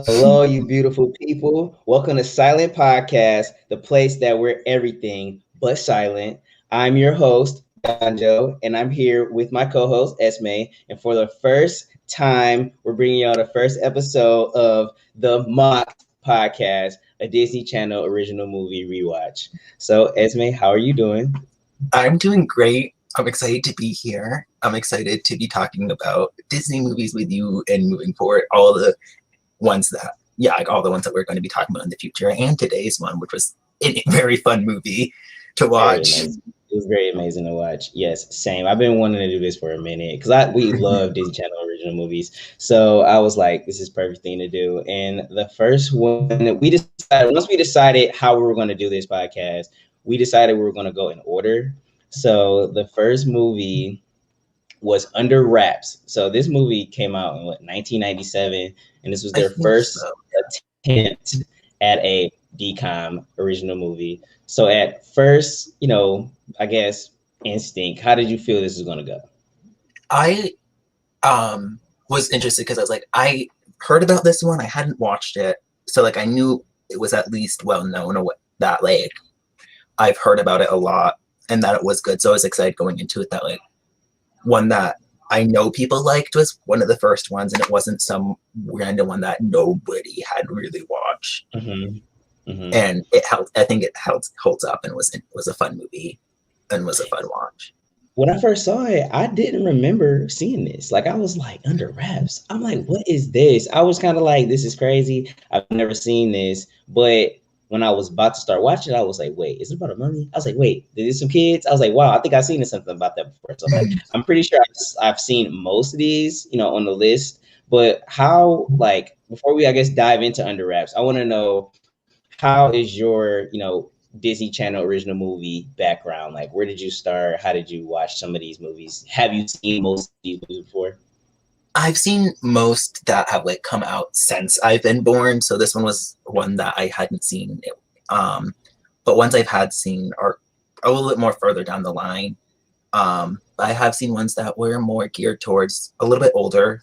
Hello, you beautiful people. Welcome to Silent Podcast, the place that we're everything but silent. I'm your host, Ganjo, and I'm here with my co host, Esme. And for the first time, we're bringing y'all the first episode of the Moc'd Podcast, a Disney Channel original movie rewatch. So, Esme, how are you doing? I'm doing great. I'm excited to be here. I'm excited to be talking about Disney movies with you and moving forward all the ones that, like all the ones that we're going to be talking about in the future and today's one, which was a very fun movie to Very watch. amazing. It was very amazing to watch. Yes, same. I've been wanting to do this for a minute because we love Disney Channel original movies. So I was like, this is perfect thing to do. And the first one we decided once we decided how we were going to do this podcast, we decided we were going to go in order. So the first movie was Under Wraps. So this movie came out in 1997, and this was I their think first so. attempt at a DCOM original movie. So at first, I guess instinct, how did you feel this was going to go? I was interested because I was like, I heard about this one. I hadn't watched it. So like I knew it was at least well known or what that like I've heard about it a lot and that it was good. So I was excited going into it that like one that I know people liked was one of the first ones, and it wasn't some random one that nobody had really watched. Mm-hmm. Mm-hmm. And it held. I think it holds up, and was a fun movie, and was a fun watch. When I first saw it, I didn't remember seeing this. Like I was like, Under Wraps. I'm like, what is this? I was kind of like, this is crazy. I've never seen this. But when I was about to start watching it, I was like, wait, is it about a mummy? I was like, wait, there's some kids. I was like, wow, I think I've seen something about that before. So like, I'm pretty sure I've seen most of these, on the list. But how, like, before we, I guess, dive into Under Wraps, I want to know, how is your, Disney Channel original movie background? Like, where did you start? How did you watch some of these movies? Have you seen most of these movies before? I've seen most that have like come out since I've been born. So this one was one that I hadn't seen. But ones I've had seen are a little bit more further down the line. I have seen ones that were more geared towards a little bit older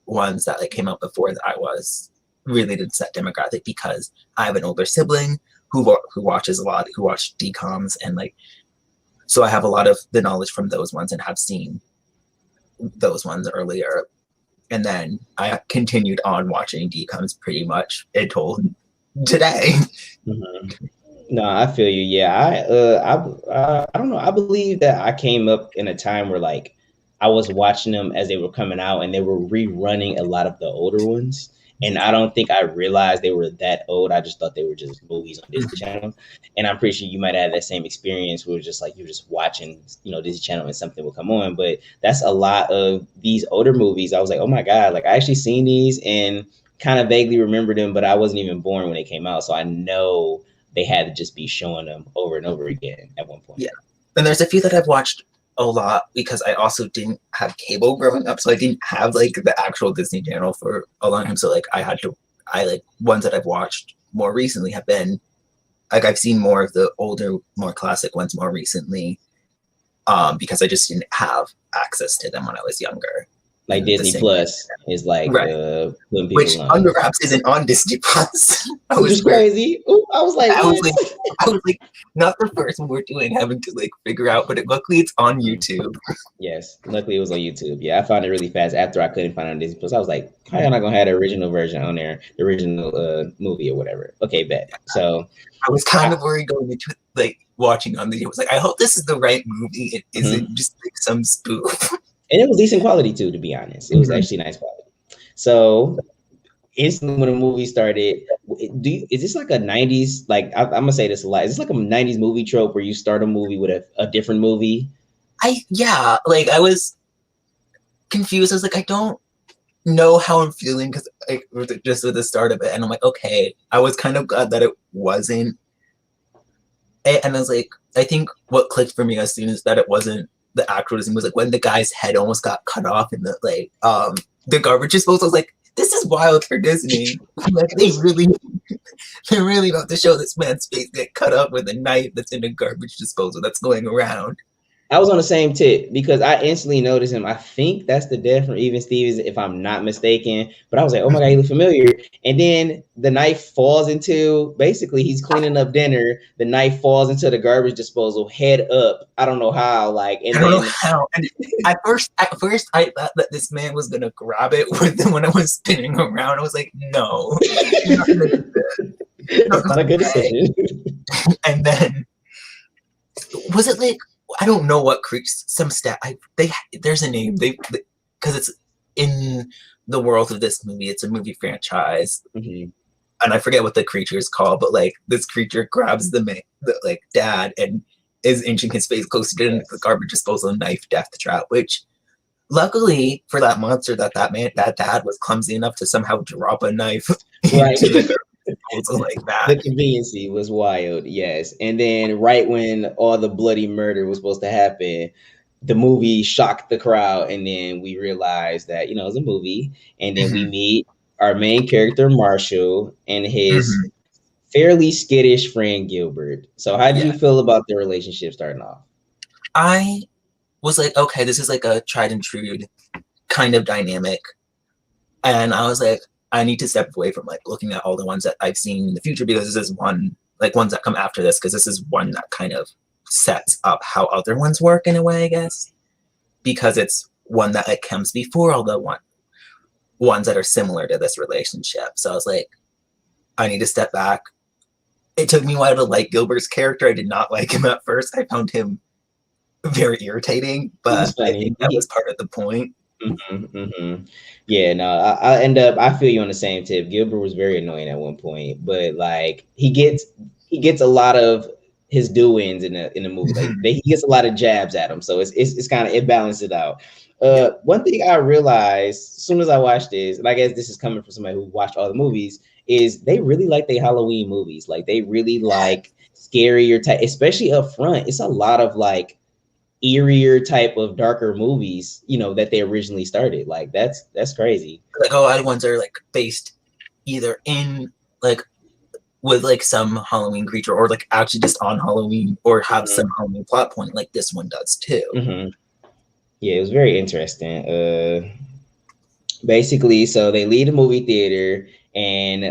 ones that like came out before that I was really did set demographic because I have an older sibling who watches a lot, who watched DComs, and like so I have a lot of the knowledge from those ones and have seen those ones earlier. And then I continued on watching DComs pretty much until today. Mm-hmm. No, I feel you. Yeah, I don't know. I believe that I came up in a time where like I was watching them as they were coming out, and they were rerunning a lot of the older ones. And I don't think I realized they were that old. I just thought they were just movies on Disney Channel. And I'm pretty sure you might have that same experience where it's just like you're just watching, Disney Channel and something will come on. But that's a lot of these older movies. I was like, oh my God, like I actually seen these and kind of vaguely remember them, but I wasn't even born when they came out. So I know they had to just be showing them over and over again at one point. Yeah. And there's a few that I've watched a lot because I also didn't have cable growing up. So I didn't have like the actual Disney Channel for a long time. So like I like ones that I've watched more recently have been like I've seen more of the older, more classic ones more recently because I just didn't have access to them when I was younger. Like Disney Plus is like right. Which Under Wraps isn't on Disney Plus. Which is crazy. Ooh, I was like, not the first one we're doing, having to like figure out, but luckily it's on YouTube. Yes, luckily it was on YouTube. Yeah, I found it really fast after I couldn't find it on Disney Plus. I was like, how y'all not gonna have the original version on there, the original movie or whatever? Okay, bet. So I was kind of worried going into like watching on the. It was like, I hope this is the right movie. It isn't just like some spoof. And it was decent quality too, to be honest. It was actually nice quality. So instantly when the movie started, is this like a 90s, like I'm gonna say this a lot, is this like a 90s movie trope where you start a movie with a different movie? Like I was confused. I was like, I don't know how I'm feeling because just at the start of it, and I'm like, okay. I was kind of glad that it wasn't. And I was like, I think what clicked for me as soon as that it wasn't the actual Disney was like when the guy's head almost got cut off in the garbage disposal. I was like, this is wild for Disney. Like they're really about to show this man's face get cut up with a knife that's in a garbage disposal that's going around. I was on the same tip because I instantly noticed him. I think that's the death from Even Stevens, if I'm not mistaken. But I was like, oh my God, he looks familiar. And then the knife falls into, basically, he's cleaning up dinner. The knife falls into the garbage disposal, head up. I don't know how. Like, and I don't know then how. And at first, I thought that this man was gonna grab it when I was spinning around. I was like, no, you're not gonna do this. it's not a good decision. And then was it like, I don't know what creatures, some there's a name because it's in the world of this movie. It's a movie franchise, Mm-hmm. and I forget what the creature is called, but like this creature grabs the like dad and is inching his face closer to the garbage disposal knife death trap. Which, luckily for that monster, that dad was clumsy enough to somehow drop a knife Right. into the garbage disposal like that. The conveniency was wild, yes. And then right when all the bloody murder was supposed to happen, the movie shocked the crowd, and then we realized that it's a movie, and then we Mhm. meet our main character Marshall and his Mhm. fairly skittish friend Gilbert. So how did you Yeah, feel about their relationship starting off? I was like, okay, this is like a tried and true kind of dynamic. And I was like, I need to step away from like looking at all the ones that I've seen in the future, because this is one, like ones that come after this, because this is one that kind of sets up how other ones work in a way, I guess, because it's one that like comes before all the ones that are similar to this relationship. So I was like, I need to step back. It took me a while to like Gilbert's character. I did not like him at first. I found him very irritating, He's but I funny. think that was part of the point. Yeah, no, I end up. I feel you on the same tip. Gilbert was very annoying at one point, but like he gets a lot of his doings in the movie. Like he gets a lot of jabs at him, so it's kind of it balances it out. Yeah. One thing I realized as soon as I watched this, and I guess this is coming from somebody who watched all the movies, is they really like their Halloween movies. Like they really like scarier type, especially up front. It's a lot of like eerier type of darker movies, that they originally started. Like that's crazy. Like a lot of ones are like based either in like with like some Halloween creature, or like actually just on Halloween, or have Mm-hmm. some Halloween plot point, like this one does too. Mm-hmm. Yeah, it was very interesting. Basically, so they leave the movie theater and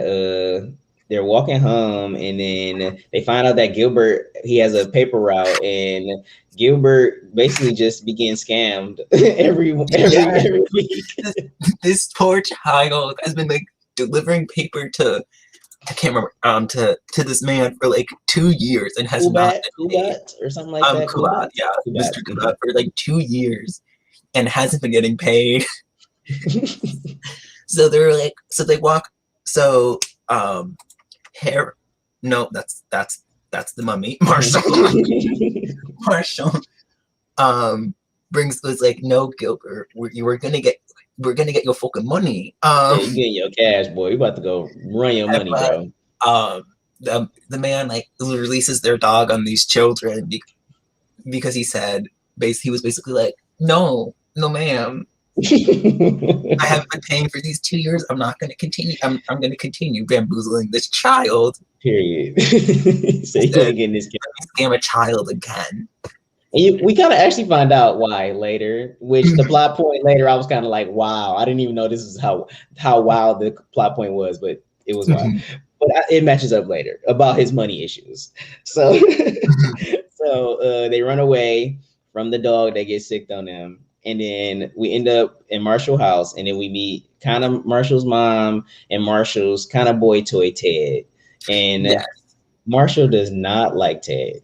they're walking home, and then they find out that Gilbert, he has a paper route, and Gilbert basically just begins scammed Yeah, every week. this poor child has been like delivering paper to, I can't remember, to this man for like 2 years and has not been paid. Kubat or something like that. Kubat, yeah, Kubat. Mr. Kubat, for like 2 years and hasn't been getting paid. So they're like, so they walk, so hair, no, that's the mummy. Marshall was like, no, Gilbert, we're gonna get your fucking money. Yeah, you getting your cash, boy. You about to go run your money, But bro. the man like releases their dog on these children because he said, he was basically like, no, ma'am, I haven't been paying for these 2 years. I'm not going to continue. I'm going to continue bamboozling this child. Period. So you ain't getting this. Scam a child again. And we kind of actually find out why later, which the plot point later, I was kind of like, wow, I didn't even know this is how wild the plot point was, but it was wild. But it matches up later about his money issues. So, so they run away from the dog that gets sick on them. And then we end up in Marshall's house, and then we meet kind of Marshall's mom and Marshall's kind of boy toy Ted. And Yes. Marshall does not like Ted.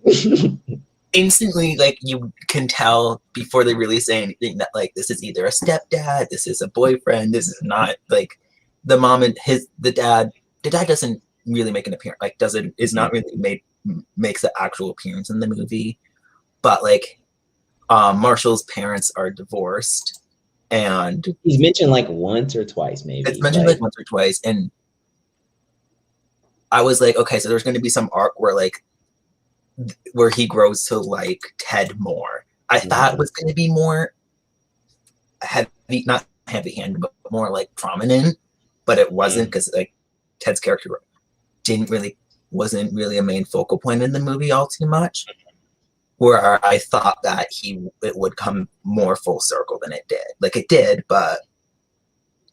Instantly, like, you can tell before they really say anything that like this is either a stepdad, this is a boyfriend, this is not like the mom and the dad doesn't really make an appearance, like is not really makes an actual appearance in the movie, but like Marshall's parents are divorced, and He's mentioned like once or twice, maybe. it's mentioned like once or twice, and I was like, okay, so there's going to be some arc where he grows to like Ted more. I thought it was going to be more heavy, not heavy-handed, but more like prominent, but it wasn't, because like Ted's character wasn't really a main focal point in the movie all too much. where I thought that it would come more full circle than it did. Like it did, but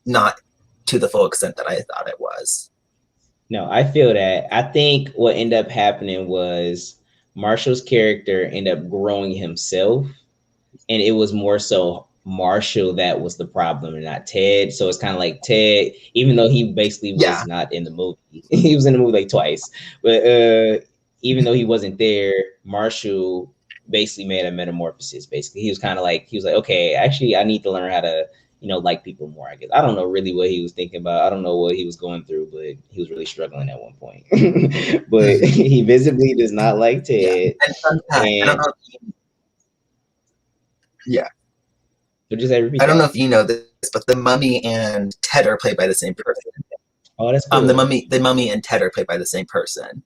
not to the full extent that I thought it was. No, I feel that. I think what ended up happening was Marshall's character ended up growing himself, and it was more so Marshall that was the problem and not Ted. So it's kind of like Ted, even though he basically Yeah. was not in the movie, he was in the movie like twice, but even though he wasn't there, Marshall basically made a metamorphosis. Basically, he was kind of like, he was like, okay, actually, I need to learn how to, like people more. I guess I don't know really what he was thinking about. I don't know what he was going through, but he was really struggling at one point. But he visibly does not like Yeah. Ted. And fun fact, I don't know if you, yeah. So just repeat I don't know that. if you know this, but the Mummy and Ted are played by the same person. Oh, that's cool. The Mummy and Ted are played by the same person.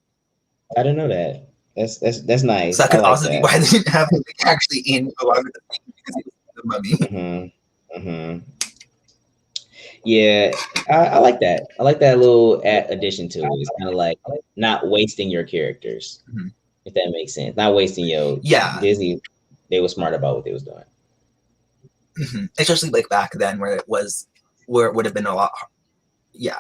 I didn't know that. That's nice. So that I could like also be that. why they didn't have him actually in a lot of the things because he was the Mummy. Yeah, I like that. I like that little addition to it. It's kind of like not wasting your characters, Mhm. if that makes sense. Not wasting your Yeah. Disney. They were smart about what they was doing. Especially like back then where it would have been a lot. Yeah.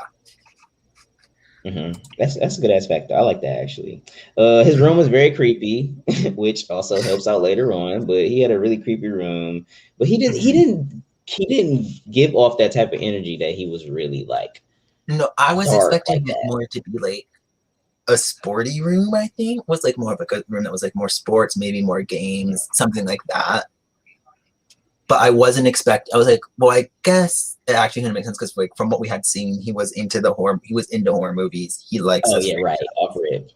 That's a good aspect. I like that actually. His room was very creepy, which also helps out later on. But he had a really creepy room. But he didn't give off that type of energy that he was really like. No, I was Dark expecting like it that. more to be like a sporty room. I think was like more of like a room that was like more sports, maybe more games, something like that. But I wasn't expect. I was like, well, I guess it actually didn't make sense because like from what we had seen, he was into horror. He was into horror movies. He likes Oh this. yeah, right. Off rip.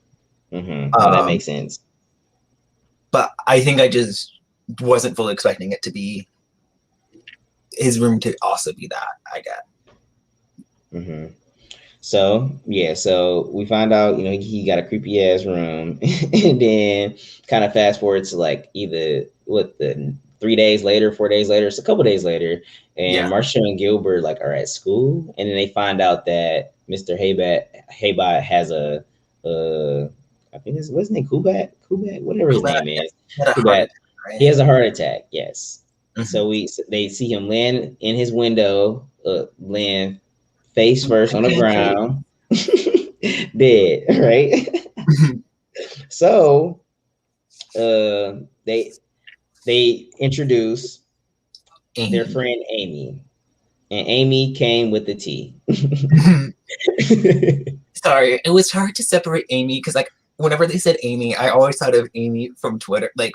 No, that makes sense. But I think I just wasn't fully expecting it to be his room to also be that. I get. So we find out, he got a creepy ass room, and then kind of fast forward to like either the 3 days later, 4 days later, it's a couple days later, and Yeah. Marshall and Gilbert like are at school, and then they find out that Mr. Haybot has I think what's his name, Kubat, whatever his name is, He had a heart Kubat. attack, right? He has a heart attack. Yes. So Mm-hmm. they see him land in his window, land face first on the Pancake. ground, dead, right? So they introduce their Amy. friend Amy, and Amy came with the tea. Sorry, it was hard to separate Amy because like whenever they said Amy, I always thought of Amy from Twitter, like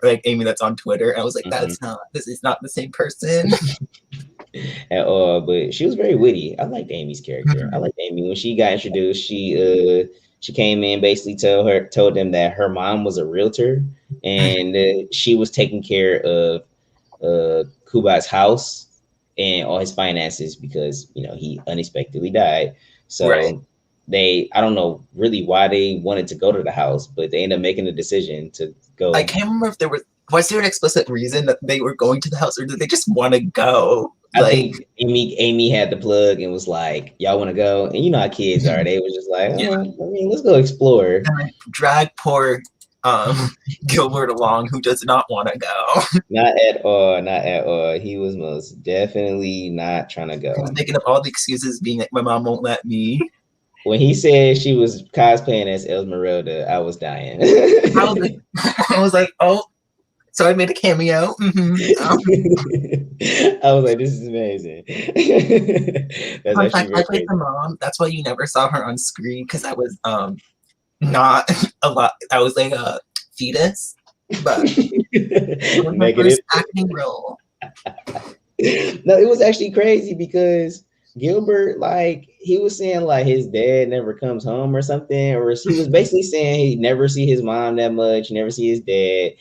like Amy that's on Twitter. And I was like, this is not the same person. At all, but she was very witty. I liked Amy's character. I liked Amy when she got introduced. She came in, basically told them that her mom was a realtor, and she was taking care of Kubat's house and all his finances because he unexpectedly died. Right. So I don't know really why they wanted to go to the house, but they ended up making the decision to go. I can't remember if was there an explicit reason that they were going to the house, or did they just want to go? I think Amy had the plug and was like, "Y'all want to go?" And you know how kids are; they was just like, Yeah. let's go explore." And drag poor Gilbert along, who does not want to go. Not at all. Not at all. He was most definitely not trying to go. He was making up all the excuses, being like, "My mom won't let me." When he said she was cosplaying as Esmeralda, I was dying. I was like, oh. So I made a cameo. I was like, this is amazing. That's Fun actually fact, very I played the mom. That's why you never saw her on screen, because I was not a lot. I was like a fetus, but it was my first acting role. No, it was actually crazy because Gilbert, like, he was saying like his dad never comes home or something, or he was basically saying he never see his mom that much, never see his dad.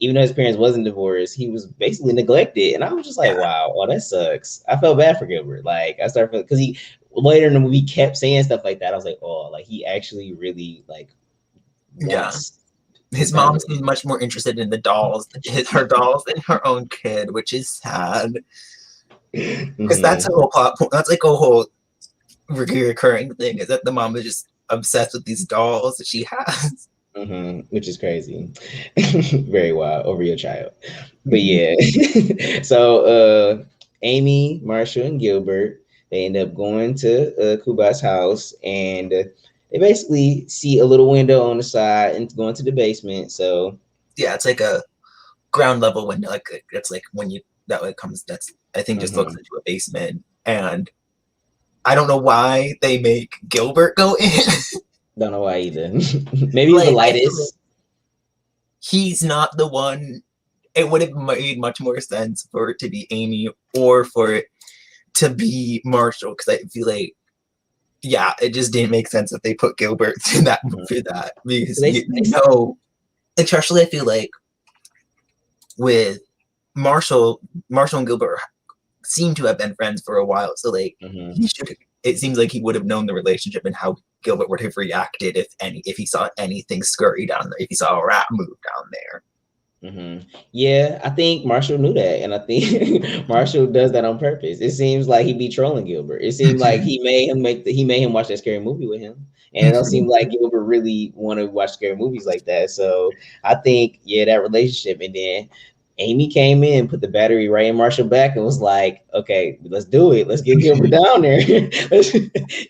Even though his parents wasn't divorced, he was basically neglected. And I was just like, wow, oh, that sucks. I felt bad for Gilbert. Like, I started because he later in the movie kept saying stuff like that. I was like, oh, like he actually really like wants his mom's much more interested in the dolls, her dolls, than her own kid, which is sad. Because that's a whole plot point. That's like a whole recurring thing, is that the mom is just obsessed with these dolls that she has. Which is crazy. Very wild over your child. But yeah. So Amy, Marshall, and Gilbert, they end up going to Kubat's house, and they basically see a little window on the side and going to the basement. So Yeah, it's like a ground level window. Like it's like when you that way comes. That's I think just looks into a basement, and I don't know why they make Gilbert go in. don't know why either. Maybe he's the Like I feel like lightest. he's not the one. It would have made much more sense for it to be Amy or for it to be Marshall, because I feel like, yeah, it just didn't make sense that they put Gilbert in that for that, because They, you know, especially I feel like with Marshall and Gilbert seem to have been friends for a while, so like he should. It seems like he would have known the relationship and how Gilbert would have reacted if he saw anything scurry down there, if he saw a rat move down there. Yeah, I think Marshall knew that, and I think Marshall does that on purpose. It seems like he be trolling Gilbert. It seemed like he made him watch that scary movie with him, and it don't seem like Gilbert really want to watch scary movies like that. So I think that relationship, and then Amy came in, put the battery right in Marshall back, and was like, "Okay, let's do it. Let's get Gilbert down there."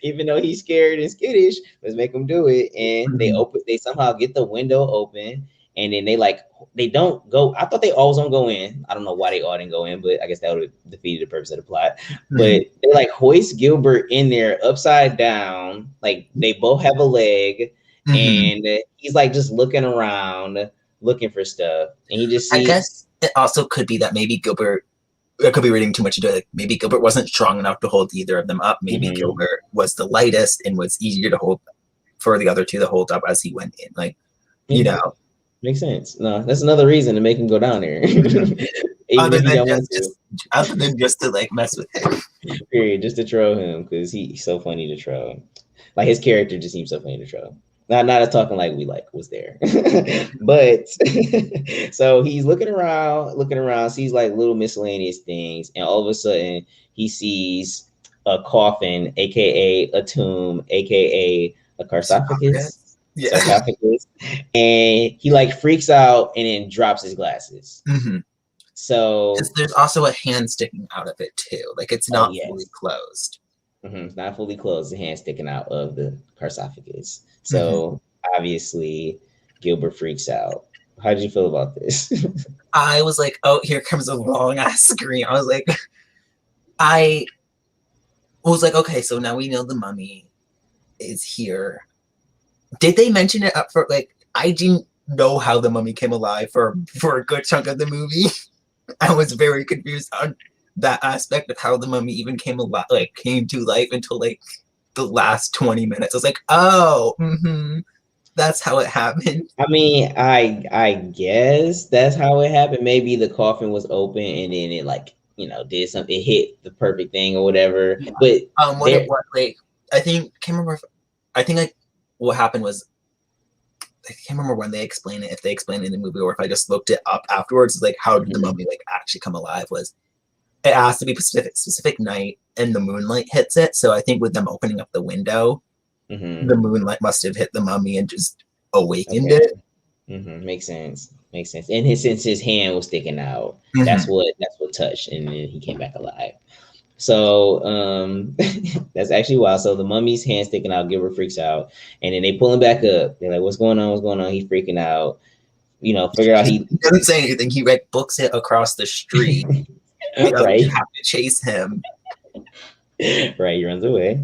Even though he's scared and skittish, let's make him do it. And they somehow get the window open, and then they don't go. I thought they always don't go in. I don't know why they all didn't go in, but I guess that would have defeated the purpose of the plot. But they like hoist Gilbert in there upside down, like they both have a leg, and he's like just looking around, looking for stuff, and he just sees. I guess it also could be that maybe Gilbert. I could be reading too much into it. Like maybe Gilbert wasn't strong enough to hold either of them up. Maybe Gilbert was the lightest and was easier to hold for the other two to hold up as he went in. Like, you know. Makes sense. No, that's another reason to make him go down there. Other than just to like mess with him. Period. Just to troll him, because he's so funny to troll. Like his character just seems so funny to troll. Not us talking like we like was there. But so he's looking around, sees like little miscellaneous things, and all of a sudden he sees a coffin, aka a tomb, aka a sarcophagus. Yeah. Sarcophagus. And he like freaks out and then drops his glasses. So there's also a hand sticking out of it too. Like it's not fully closed. It's not fully closed. The hand sticking out of the sarcophagus. So obviously Gilbert freaks out. How did you feel about this? I was like, oh, here comes a long ass scream. I was like, okay, so now we know the mummy is here. Did they mention it up for like? I didn't know how the mummy came alive for a good chunk of the movie. I was very confused on that aspect of how the mummy even came to life until like the last 20 minutes. I was like, oh, that's how it happened. I mean, I guess that's how it happened. Maybe the coffin was open and then it did something. It hit the perfect thing or whatever. Yeah. But I think what happened was, I can't remember when they explain it, if they explain it in the movie or if I just looked it up afterwards. Like how did the mummy actually come alive? Was it has to be a specific night and the moonlight hits it. So I think with them opening up the window, the moonlight must have hit the mummy and just awakened it. Makes sense. And since his hand was sticking out, that's what touched, and then he came back alive. So that's actually wild. So the mummy's hand sticking out, Gilbert freaks out, and then they pull him back up. They're like, what's going on? He's freaking out. Figure out he doesn't say anything. He books it across the street. Right. You have to chase him. Right, he runs away.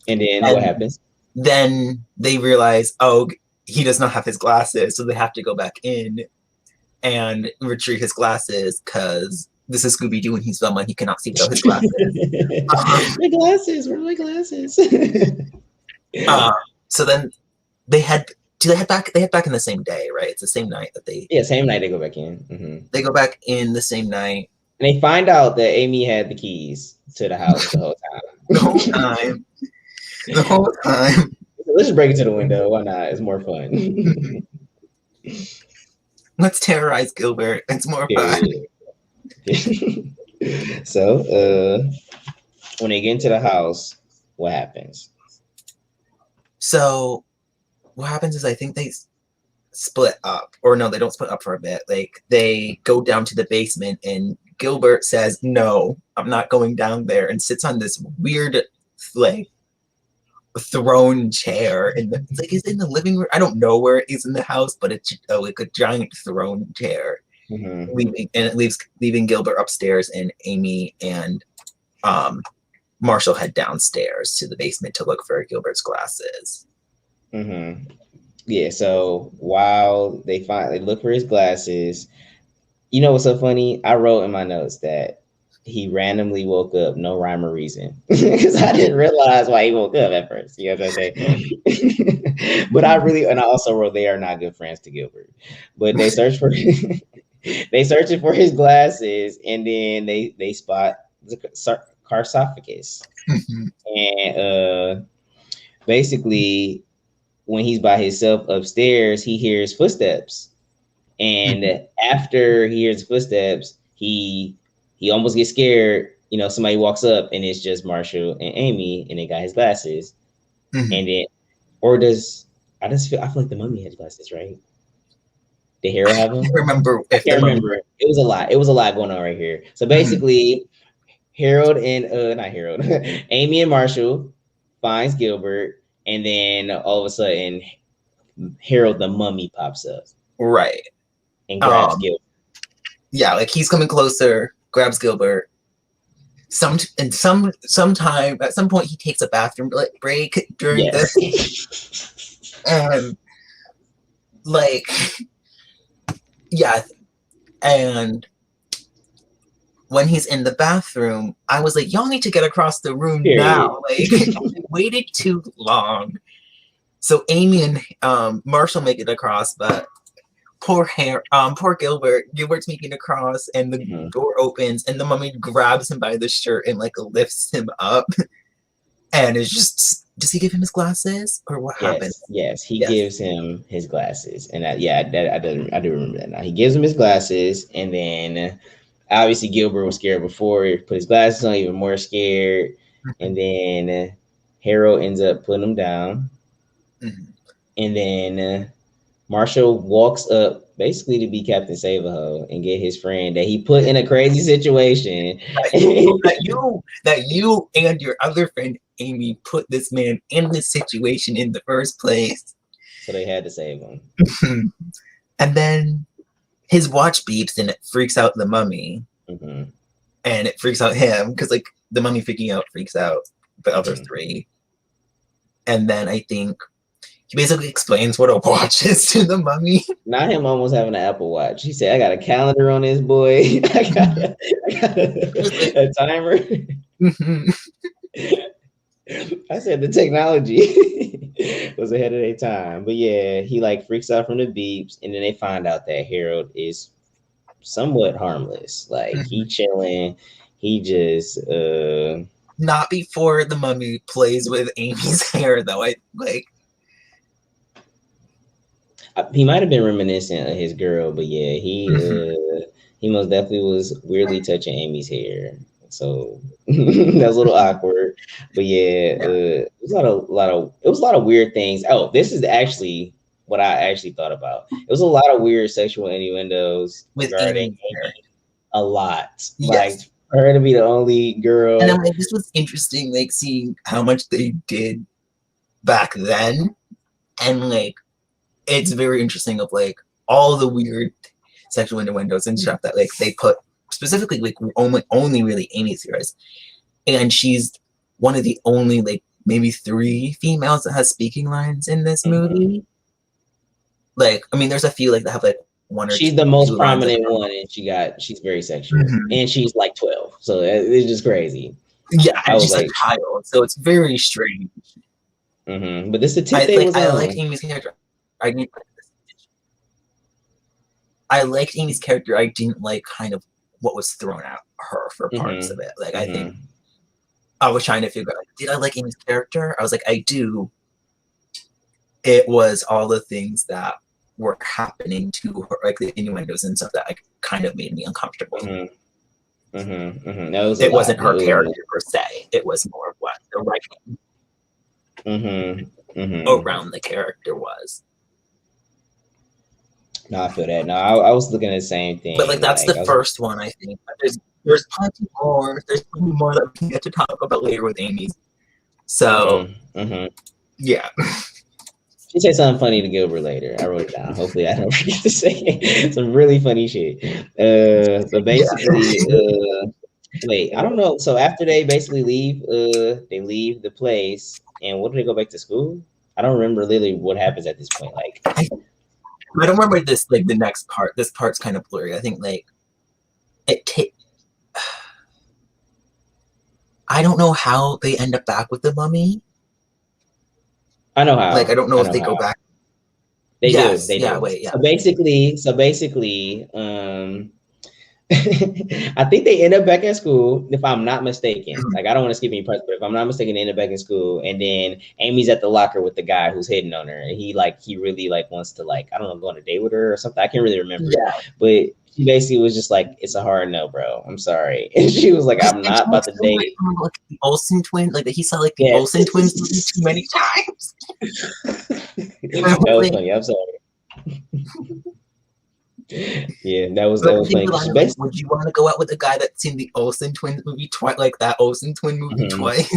And then what happens? Then they realize, oh, he does not have his glasses, so they have to go back in and retrieve his glasses because this is Scooby-Doo and he's someone he cannot see without his glasses. My glasses, where are my glasses? So then they head back in the same day, right? It's the same night that they... Yeah, same night they go back in. They go back in the same night. And they find out that Amy had the keys to the house the whole time. The whole time. Let's just break it to the window. Why not? It's more fun. Let's terrorize Gilbert. It's more fun. So, when they get into the house, what happens? So, what happens is I think split up, or no, they don't split up for a bit. Like they go down to the basement, and Gilbert says, "No, I'm not going down there," and sits on this weird, like, throne chair in the, it's like, is it in the living room? I don't know where it is in the house, but it's like a giant throne chair. Leaving Gilbert upstairs, and Amy and Marshall head downstairs to the basement to look for Gilbert's glasses. Yeah, so while they look for his glasses, you know what's so funny? I wrote in my notes that he randomly woke up, no rhyme or reason, because I didn't realize why he woke up at first. You know what I'm saying? But I also wrote they are not good friends to Gilbert. But they search for they searching for his glasses, and then they spot the sarcophagus, and basically, when he's by himself upstairs, he hears footsteps. And after he hears footsteps, he almost gets scared. You know, somebody walks up and it's just Marshall and Amy, and they got his glasses. And then, or does I feel like the mummy has glasses, right? Did Harold have them? I can't remember. It was a lot. It was a lot going on right here. So basically, Harold and not Harold, Amy and Marshall finds Gilbert, and then all of a sudden, Harold the mummy pops up. Right. And grabs Gilbert. Yeah, like he's coming closer, grabs Gilbert. Sometime at some point he takes a bathroom break during this. And like, yeah. And when he's in the bathroom, I was like, y'all need to get across the room now. Like, I waited too long. So Amy and Marshall make it across, but poor Gilbert's making it across, and the door opens, and the mummy grabs him by the shirt and like lifts him up. And it's just, does he give him his glasses, or what happens? Yes, he gives him his glasses, and I do remember that now. He gives him his glasses, and then obviously Gilbert was scared before. He put his glasses on, even more scared, and then Harold ends up putting him down, and then Marshall walks up basically to be Captain Save-A-Ho and get his friend that he put in a crazy situation. that you and your other friend Amy put this man in this situation in the first place. So they had to save him. And then his watch beeps and it freaks out the mummy. And it freaks out him because like the mummy freaking out freaks out the other three. And then I think he basically explains what a watch is to the mummy. Not him almost having an Apple Watch. He said, I got a calendar on this boy. I got a timer. I said the technology was ahead of their time. But yeah, he like freaks out from the beeps, and then they find out that Harold is somewhat harmless. Like he chilling. He just not before the mummy plays with Amy's hair though. He might have been reminiscent of his girl, but yeah, he most definitely was weirdly touching Amy's hair. So that was a little awkward. But yeah, it was a lot of weird things. Oh, this is actually what I actually thought about. It was a lot of weird sexual innuendos regarding Amy. A lot. Like for her to be the only girl. And I'm like, this was interesting, like seeing how much they did back then. And like, it's very interesting of like all the weird sexual innuendos and stuff that like they put specifically like only really Amy's heroes. And she's one of the only like maybe 3 females that has speaking lines in this movie. Like, I mean, there's a few like that have like 1 or 2. She's the most prominent one, and she's very sexual, and she's like 12, so it's just crazy. Yeah, and she's like, a child, so it's very strange. But this is I like Amy's character. I liked Amy's character. I didn't like kind of what was thrown at her for parts of it. Like, I think I was trying to figure out, did I like Amy's character? I was like, I do. It was all the things that were happening to her, like the innuendos and stuff that like kind of made me uncomfortable. It wasn't her character per se. It was more of what the writing around the character was. No, I feel that. No, I was looking at the same But like thing. that's Like the I was like, first one, I think. But there's plenty more. There's plenty more that we can get to talk about later with Amy. So mm-hmm. yeah. She said something funny to Gilbert later. I wrote it down. Hopefully, I don't forget to say it. Some really funny shit. So Yeah. basically, wait, I don't know. So after they basically leave, they leave the place, and what do they go back to school? I don't remember literally what happens at this point. Like, I don't remember this, like the next part. This part's kind of blurry. I think like I don't know how they end up back with the mummy. I know Like I how. don't know I if know they go how. back. They do. Yes. They Yeah. do. Wait. Yeah. So basically, I think they end up back at school, if I'm not mistaken. Like, I don't want to skip any parts, but if I'm not mistaken, they end up back in school, and then Amy's at the locker with the guy who's hitting on her, and he really like wants to, like, I don't know, go on a date with her or something. I can't really remember, Yeah. but she basically was just like, "It's a hard no, bro. I'm sorry," and she was like, "I'm not about to date." Like the Olsen twin, like he saw like the Yeah, Olsen twins movie too many times. that was funny. I'm sorry. Yeah, that was funny. Like, would you want to go out with a guy that's seen the Olsen twins movie twice, like that Olsen twin movie twice?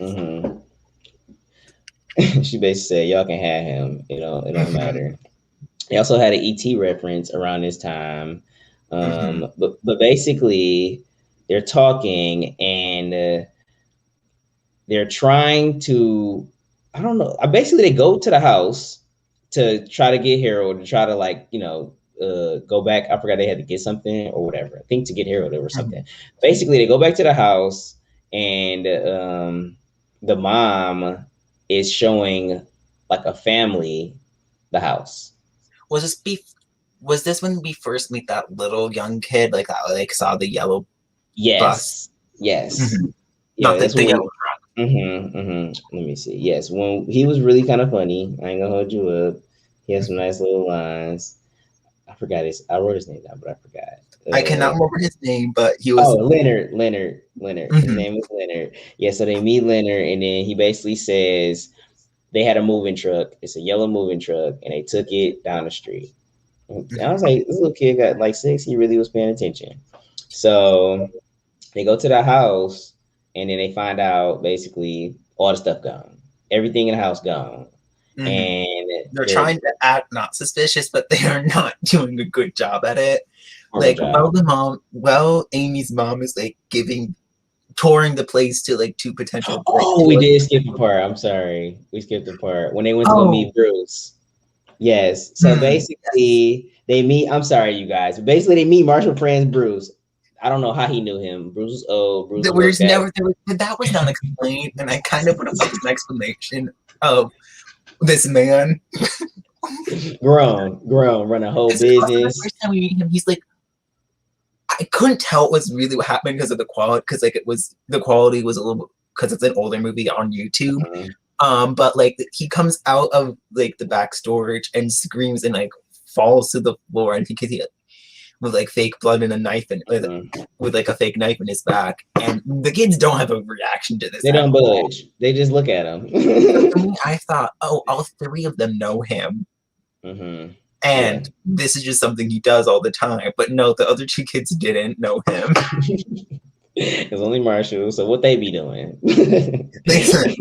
Mm-hmm. She basically said, "Y'all can have him. You know, it don't matter." They also had an ET reference around this time, but basically, they're talking and they're trying to. I don't know. Basically, they go to the house to try to get Harold to try to, like, go back. I forgot they had to get something or whatever. I think to get Harold or something. Basically, they go back to the house and the mom is showing like a family the house. Was this when we first meet that little young kid, like that, like saw the yellow bus? Yes. Yeah, Not that's the when yellow truck. Let me see. Yes, when he was really kind of funny. I ain't gonna hold you up. He has some nice little lines. I wrote his name down, but I forgot. I cannot remember his name, but he was. Leonard. His name was Leonard. Yeah, so they meet Leonard, and then he basically says they had a moving truck. It's a yellow moving truck, and they took it down the street. And I was like, this little kid got like 6. He really was paying attention. So they go to the house, and then they find out basically all the stuff gone. Everything in the house gone. And they're trying to act not suspicious, but they are not doing a good job at it. Like, Amy's mom is like touring the place to like 2 potential. We did skip a part. I'm sorry, we skipped a part when they went to go meet Bruce. Yes, so basically they meet. I'm sorry, you guys. But basically, they meet Marshall friends Bruce. I don't know how he knew him. Bruce was old. Bruce that was not explained, and I kind of would have liked an explanation of this man. grown, run a whole business. The first time we meet him, he's like, I couldn't tell it was really what happened because of the quality, because like the quality was a little, because it's an older movie on YouTube. But like he comes out of like the back storage and screams and like falls to the floor, and he with like fake blood and a knife and with like a fake knife in his back, and the kids don't have a reaction to this. They don't budge. They just look at him. For me, I thought, oh, all 3 of them know him. And this is just something he does all the time. But no, the other 2 kids didn't know him. It's only Marshall. So what they be doing? They said,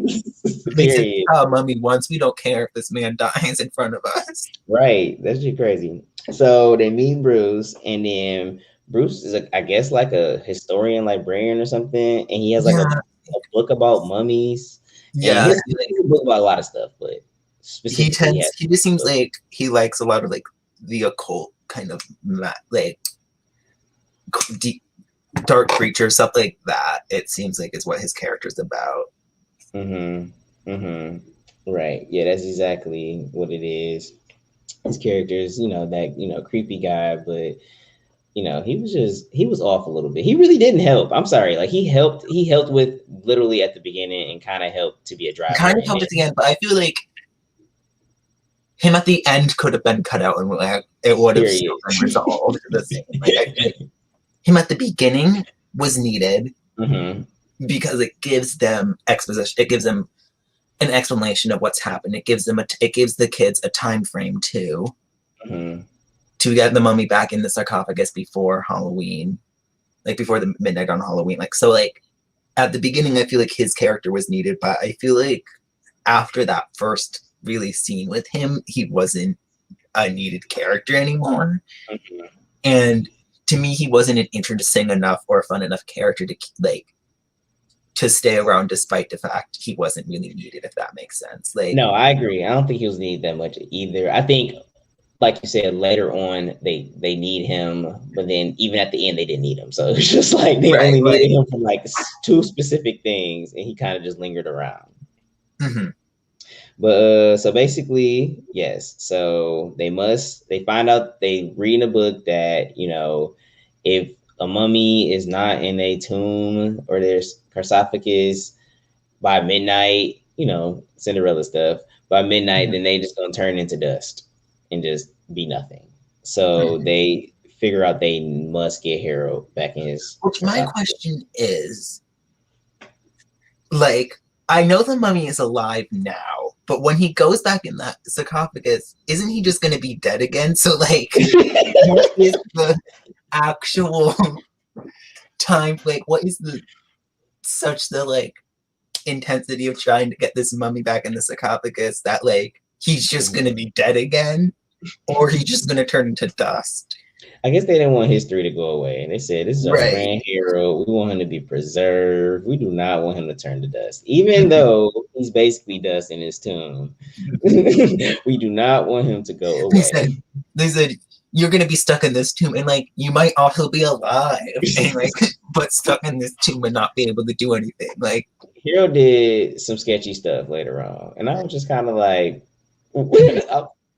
oh, mommy, once we don't care if this man dies in front of us. Right. That's just crazy. So they meet Bruce, and then Bruce is, I guess, like a historian, librarian or something. And he has like a book about mummies. Yeah. And he's a book about a lot of stuff, but he just seems like he likes a lot of like the occult kind of like deep dark creature stuff like that. It seems like is what his character's about. Right. Yeah, that's exactly what it is. His character is, that creepy guy, but he was off a little bit. He really didn't help. I'm sorry. Like he helped with literally at the beginning and kind of helped to be a driver. Kind of helped at the end, but I feel like him at the end could have been cut out and like it would have still been resolved the same. Like, him at the beginning was needed because it gives them exposition. It gives them an explanation of what's happened. It gives the kids a time frame too. Mhm. to get the mummy back in the sarcophagus before Halloween, like before the midnight on Halloween. Like, so like at the beginning, I feel like his character was needed, but I feel like after that first really scene with him, he wasn't a needed character anymore. Mhm. And to me, he wasn't an interesting enough or fun enough character to like to stay around, despite the fact he wasn't really needed. If that makes sense. Like, No, I agree. I don't think he was needed that much either. I think, like you said, later on they need him, but then even at the end they didn't need him. So it's just like they right, only like, needed him for like two specific things, and he kind of just lingered around. mm-hmm. But so basically, yes. So they find out, they read in a book that, if a mummy is not in a tomb or there's sarcophagus by midnight, Cinderella stuff, by midnight, Mm-hmm. then they just gonna turn into dust and just be nothing. So Mm-hmm. they figure out they must get Harold back in his Which my sarcophagus. question is, like, I know the mummy is alive now, but when he goes back in that sarcophagus, isn't he just going to be dead again? So, like, what is the actual time? Like, what is the like intensity of trying to get this mummy back in the sarcophagus that like he's just going to be dead again, or he's just going to turn into dust? I guess they didn't want history to go away. And they said, this is our Right. friend Harold. We want him to be preserved. We do not want him to turn to dust, even though he's basically dust in his tomb. We do not want him to go away. They said, you're going to be stuck in this tomb, and like, you might also be alive, and like, but stuck in this tomb and not be able to do anything. Like, Harold did some sketchy stuff later on. And I was just kind of like,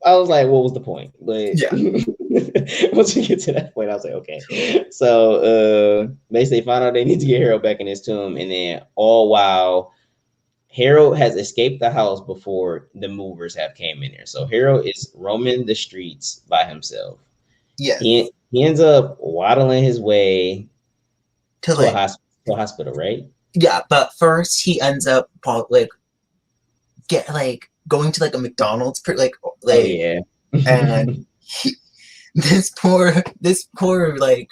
I was like, what was the point? But yeah. Once we get to that point, I was like, okay. So basically, found out they need to get Harold back in his tomb, and then all while Harold has escaped the house before the movers have came in there. So Harold is roaming the streets by himself. Yeah. He ends up waddling his way To a like, hospital, right? yeah, but first he ends up like going to like a McDonald's, Oh yeah. and this poor like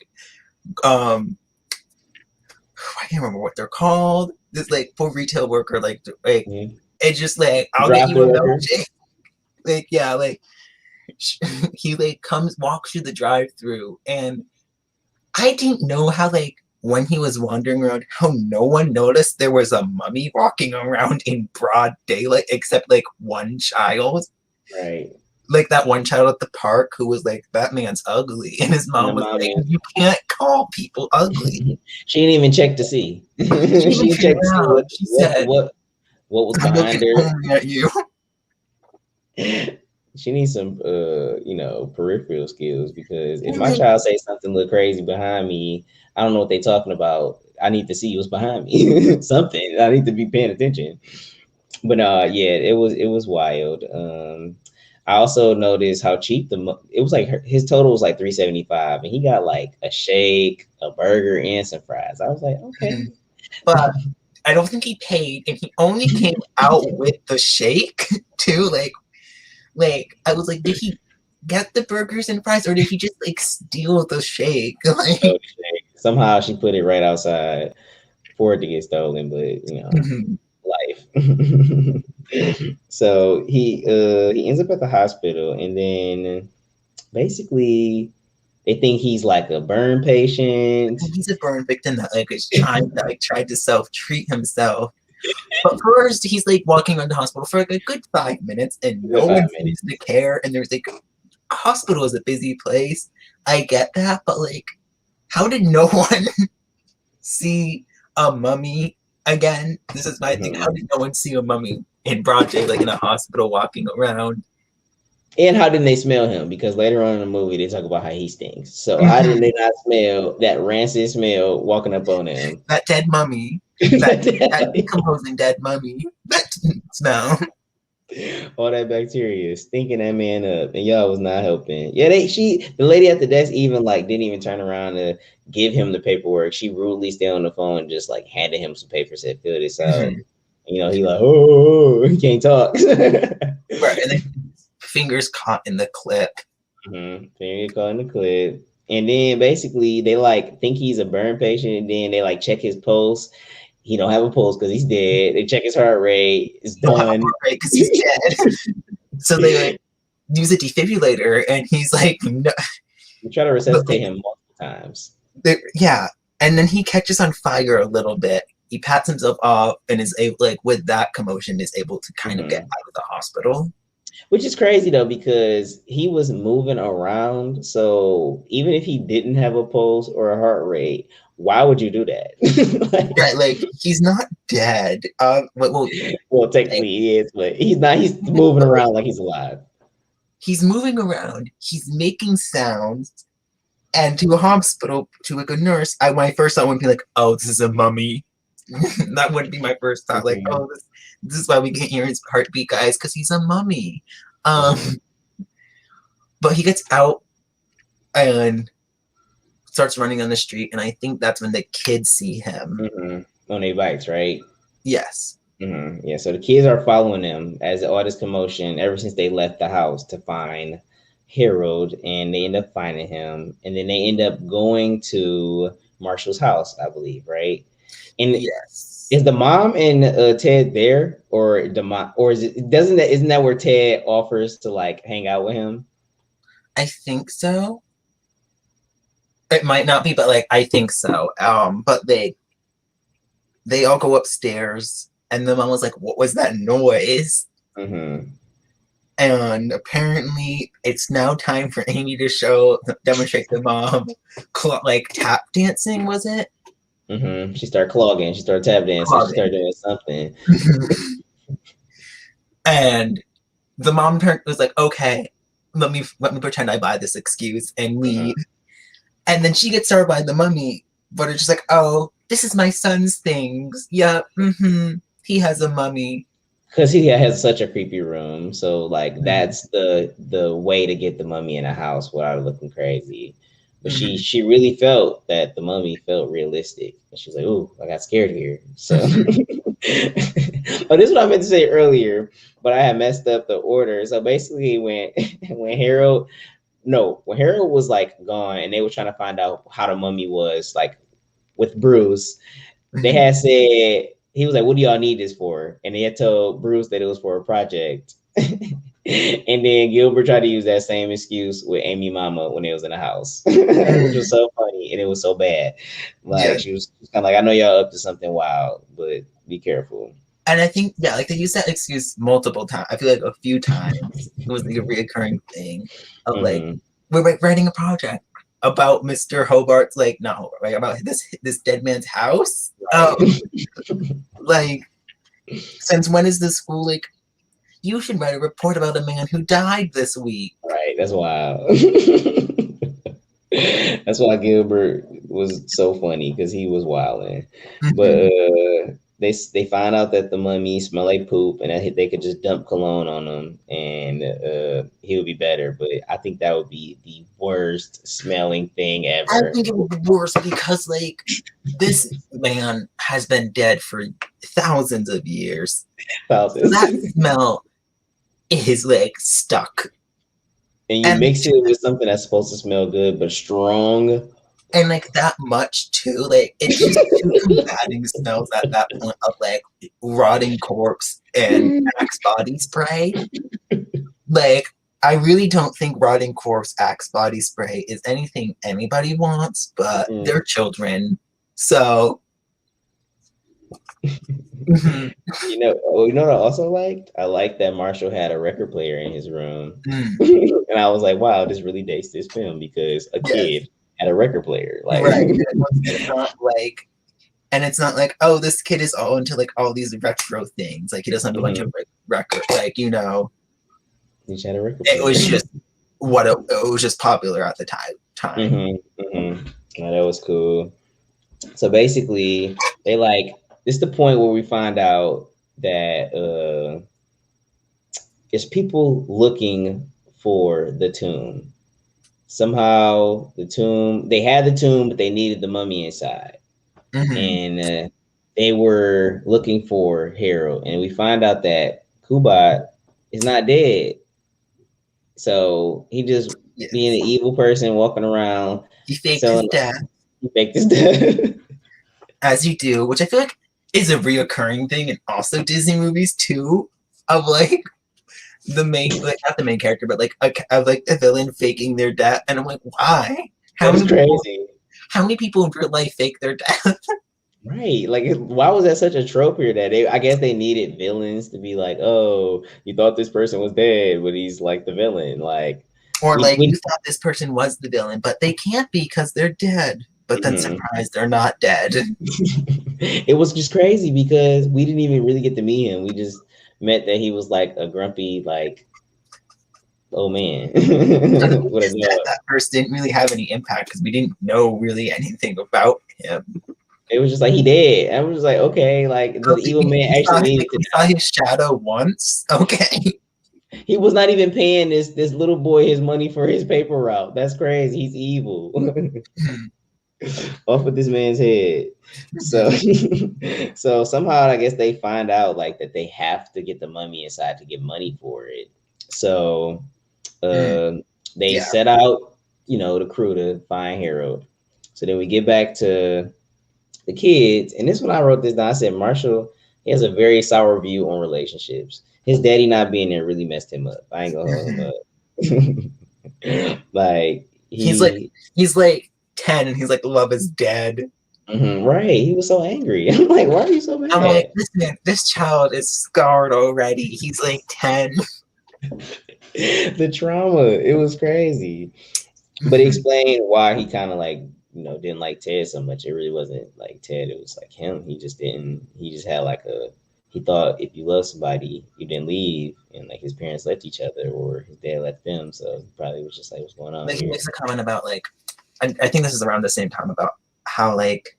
I can't remember what they're called. This like poor retail worker, like it's just like, I'll get you a milkshake. Like, yeah, like he like walks through the drive-through, and I didn't know how like when he was wandering around, how no one noticed there was a mummy walking around in broad daylight, except like one child. Right. Like that one child at the park who was like, that man's ugly. And his mom was like, you can't call people ugly. She didn't even check to see. She checked to see what was behind her. At you. She needs some peripheral skills, because if my child says something look crazy behind me, I don't know what they're talking about. I need to see what's behind me. Something. I need to be paying attention. But yeah, it was wild. I also noticed how cheap it was. Like his total was like $3.75, and he got like a shake, a burger, and some fries. I was like, okay. But I don't think he paid, and he only came out with the shake too. Like I was like, did he get the burgers and fries, or did he just like steal the shake? Like, somehow she put it right outside for it to get stolen, but life. So he ends up at the hospital, and then basically they think he's like a burn patient. He's a burn victim that like is tried to self-treat himself. But first he's like walking around the hospital for like a good 5 minutes, and no one seems to care. And there's like, a hospital is a busy place. I get that, but like, how did no one see a mummy again? This is my thing. How did no one see a mummy in broad day, like in a hospital walking around? And how didn't they smell him? Because later on in the movie, they talk about how he stinks. So how did they not smell that rancid smell walking up on him? That dead mummy. That decomposing dead mummy. That smell. All that bacteria stinking that man up, and y'all was not helping. Yeah, the lady at the desk even like didn't even turn around to give him the paperwork. She rudely stayed on the phone and just like handed him some papers, said, fill this out. He like, he can't talk. Right, and then fingers caught in the clip. Finger caught in the clip. And then basically they like think he's a burn patient, and then they like check his pulse. He don't have a pulse because he's dead. They check his heart rate. It's Don't have a done. heart rate because he's dead. So they like use a defibrillator, and he's like, no. We try to resuscitate him multiple times. Yeah, and then he catches on fire a little bit. He pats himself off and is able, like, with that commotion, is able to kind of get out of the hospital. Which is crazy though, because he was moving around. So even if he didn't have a pulse or a heart rate, why would you do that? Right, like he's not dead. Well, technically he is, but he's not. He's moving around like he's alive. He's moving around. He's making sounds. And to a hospital, to like a nurse, when I first saw it, I would be like, "Oh, this is a mummy." That wouldn't be my first thought. Like, "Oh, this is why we can't hear his heartbeat, guys, because he's a mummy." But he gets out and starts running on the street, and I think that's when the kids see him on their bikes, right? Yes. Yeah. So the kids are following him as all this commotion ever since they left the house to find Harold, and they end up finding him, and then they end up going to Marshall's house, I believe, right? And yes, is the mom and Ted there, or the mom, or isn't that where Ted offers to like hang out with him? I think so. It might not be, but like I think so. But they all go upstairs, and the mom was like, "What was that noise?" And apparently, it's now time for Amy to demonstrate the mom, like tap dancing. Was it? She started clogging. She started tap dancing. She started doing something. And the mom was like, "Okay, let me pretend I buy this excuse and leave." And then she gets started by the mummy, but it's just like, "Oh, this is my son's things. Yeah, he has a mummy." Because he has such a creepy room, so like that's the way to get the mummy in a house without looking crazy. But she really felt that the mummy felt realistic, and she's like, "Ooh, I got scared here." So, oh, this is what I meant to say earlier, but I had messed up the order. So basically, when Harold was like gone, and they were trying to find out how the mummy was like with Bruce, they had said. He was like, "What do y'all need this for?" And they had told Bruce that it was for a project. And then Gilbert tried to use that same excuse with Amy Mama when they was in the house, which was so funny, and it was so bad. Like she was kind of like, "I know y'all up to something wild, but be careful." And I think, yeah, like they used that excuse multiple times. I feel like a few times it was like a reoccurring thing of like, we're writing a project about Mr. Hobart's, like, not Hobart, right? About this dead man's house. Like, since when is this school like? You should write a report about a man who died this week. Right, that's wild. That's why Gilbert was so funny, because he was wilding. But they find out that the mummy smell like poop, and that they could just dump cologne on him, and he would be better. But I think that would be the worst smelling thing ever. I think it would be worse because like this man has been dead for thousands of years. Thousands. That smell is like stuck. And you mix it with something that's supposed to smell good but strong. And like that much too, like it's just two combating smells at that point of like rotting corpse and Axe body spray. Like I really don't think rotting corpse Axe body spray is anything anybody wants, but they're children, so. You know what I also liked? I liked that Marshall had a record player in his room. And I was like, wow, this really dates this film, because a kid had a record player. Like, right. It's not like, and it's not like, oh, this kid is all into like all these retro things. Like he doesn't have a bunch of records. Like, you know, he just had a record player. It was just it was just popular at the time. Oh, that was cool. So basically, they like, this is the point where we find out that it's people looking for the tomb. Somehow the tomb, they had the tomb, but they needed the mummy inside. And they were looking for Harold. And we find out that Kubat is not dead. So he just being Yes. an evil person walking around He faked his selling death, fake this stuff. as you do, which I feel like is a reoccurring thing in also Disney movies too, of like the main, like not the main character, but like of like the villain faking their death, and I'm like, why? How That's many people? crazy. How many people in real life fake their death? Right. Like, why was that such a trope here that I guess they needed villains to be like, oh, you thought this person was dead, but he's like the villain. Like, Or like you we thought this person was the villain, but they can't be because they're dead. But then mhm. surprise, they're not dead. It was just crazy because we didn't even really get to meet him. We just met that he was like a grumpy, like, old man So the with a is that dog. that first didn't really have any impact because we didn't know really anything about him. It was just like he did. I was just like, okay, like the So evil man we saw actually him, needed like, to we saw his shadow once. Okay. He was not even paying this little boy his money for his paper route. That's crazy. He's evil. Off with this man's head. So so somehow I guess they find out like that they have to get the mummy inside to get money for it. So they Yeah. set out, the crew to find Harold. So then we get back to the kids, and this when I wrote this down. I said Marshall, he has a very sour view on relationships. His daddy not being there really messed him up. I ain't gonna hold him up. Like He's like he, he's like 10 and he's like, love is dead. right? He was so angry. I'm like, why are you so I'm like, mad? this child is scarred already. He's like 10. The trauma, it was crazy. But it explained why he kind of like didn't like Ted so much. It really wasn't like Ted. It was like him. He just didn't. He just had like he thought if you love somebody, you didn't leave, and like his parents left each other or his dad left them. So he probably was just like, what's going on Like he here? makes a comment about like, I think this is around the same time about how like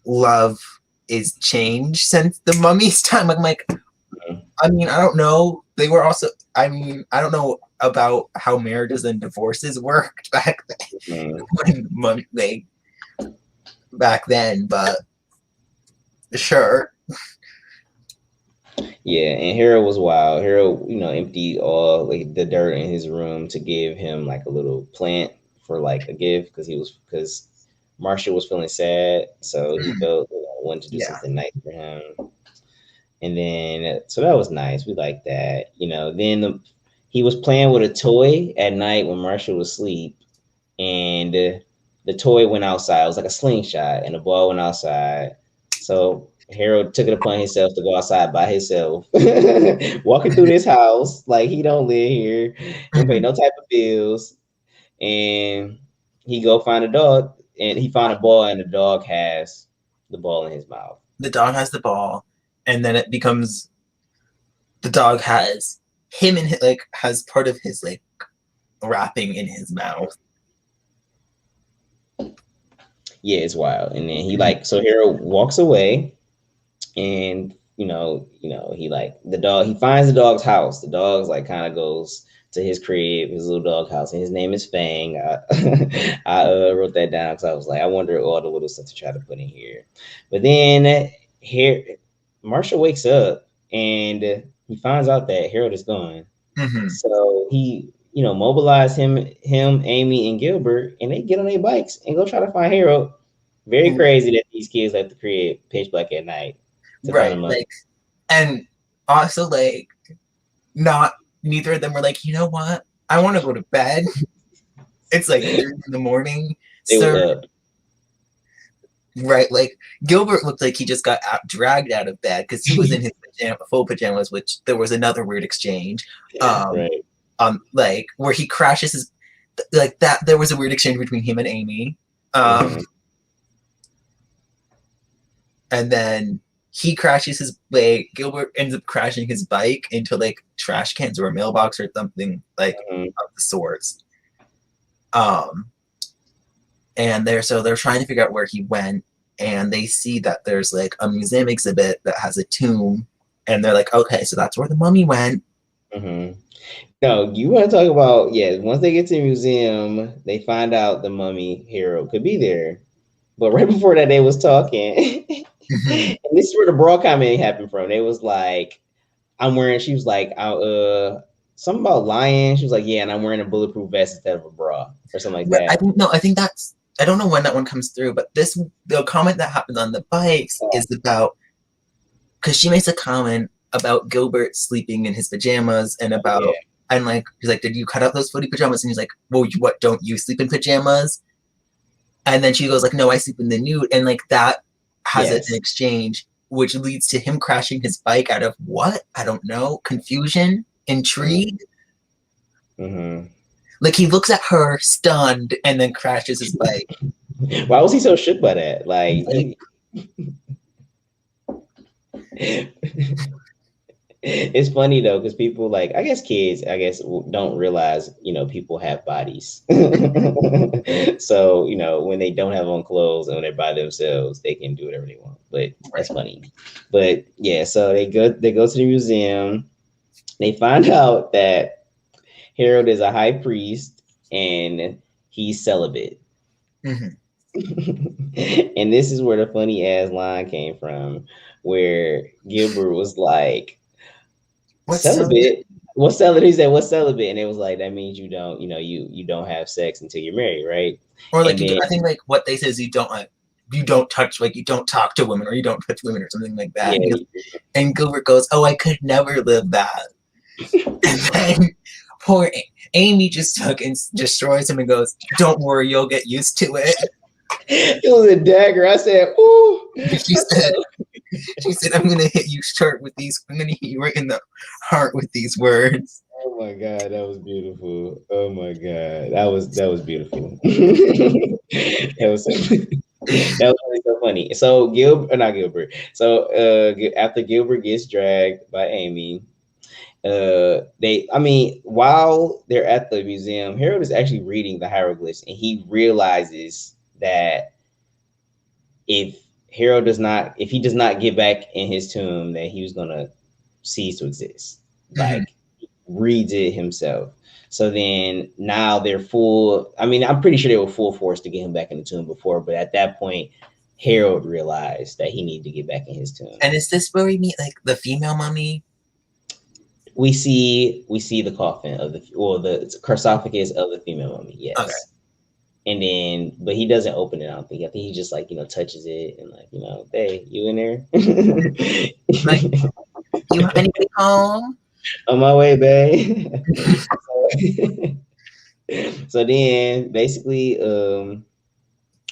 love is changed since the mummy's time. I'm like, I mean, I don't know. They were also, I mean, I don't know about how marriages and divorces worked back then, when they back then, but sure. Yeah, and Harold was wild. Harold, emptied all like the dirt in his room to give him like a little plant for like a gift because Marshall was feeling sad, so he felt wanted to do Yeah. something nice for him. And then so that was nice. We like that. Then he was playing with a toy at night when Marshall was asleep, and the toy went outside. It was like a slingshot, and the ball went outside. So Harold took it upon himself to go outside by himself, walking through this house like he don't live here, don't pay no type of bills, and he go find a dog, and he found a ball, and the dog has the ball in his mouth. The dog has the ball, and then it becomes the dog has him and like has part of his like wrapping in his mouth. Yeah, it's wild. And then he like so Harold walks away, and he like the dog. He finds the dog's house. The dog's like kind of goes to his crib, his little dog house, and his name is Fang. I wrote that down because I was like, I wonder all the little stuff to try to put in here. But then here, Marshall wakes up and he finds out that Harold is gone. Mm-hmm. So he, mobilize him, Amy, and Gilbert, and they get on their bikes and go try to find Harold. Very crazy that these kids left the crib pitch black at night to find him. Like, and also like, not neither of them were like, you know what? I want to go to bed. It's like 3 in the morning. They were up. Right, like Gilbert looked like he just got dragged out of bed because he was in his full pajamas, which there was another weird exchange. Right. Like where he crashes his like that. There was a weird exchange between him and Amy. And then he crashes his like Gilbert ends up crashing his bike into like trash cans or a mailbox or something like of the sorts. And they're trying to figure out where he went, and they see that there's like a museum exhibit that has a tomb, and they're like, okay, so that's where the mummy went. No, you want to talk about once they get to the museum, they find out the mummy Harold could be there. But right before that, they was talking. And this is where the broad comment happened from. They was like, she was like, something about lying. She was like, yeah, and I'm wearing a bulletproof vest instead of a bra or something like But I that. think no, I think that's I don't know when that one comes through, but the comment that happened on the bikes is about because she makes a comment about Gilbert sleeping in his pajamas and Yeah. about and like he's like, did you cut out those footy pajamas? And he's like, well, what don't you sleep in pajamas? And then she goes like, no, I sleep in the nude, and like that has an Yes. exchange, which leads to him crashing his bike out of what? I don't know, confusion, intrigue. Mm-hmm. Like he looks at her stunned and then crashes his bike. Why was he so shook by that? Like he. It's funny though because people like I guess kids don't realize people have bodies. So when they don't have on clothes and when they're by themselves they can do whatever they want, but that's Right. funny. But yeah, so they go to the museum. They find out that Harold is a high priest and he's celibate. Mm-hmm. And this is where the funny ass line came from where Gilbert was like, What's celibate? celibate. What's celibate? He said, "What's celibate?" And it was like that means you don't, you don't have sex until you're married, right? Or like And then I think like what they say is you don't touch like you don't talk to women or you don't touch women or something like that. yeah, And Gilbert goes, "Oh, I could never live that." And then poor Amy just took and destroys him and goes, "Don't worry, you'll get used to it." it was a dagger. I said, "Ooh." She said, "She said I'm gonna hit you short with these. I'm gonna hit you right in the heart with these words." Oh my god, that was beautiful. Oh my god, that was beautiful. That was that was really so funny. So not Gilbert. So after Gilbert gets dragged by Amy, while they're at the museum, Harold is actually reading the hieroglyphs and he realizes that if if he does not get back in his tomb, that he was gonna cease to exist. Mm-hmm. Like reads it himself. So then now they're full. I mean, I'm pretty sure they were full force to get him back in the tomb before, but at that point, Harold realized that he needed to get back in his tomb. And is this where we meet like the female mummy? We see the coffin of the sarcophagus of the female mummy. Yes. Okay. And then, but he doesn't open it. I don't think. I think he just like touches it and like hey, you in there? Like, you have anybody home? On my way, babe. So then, basically,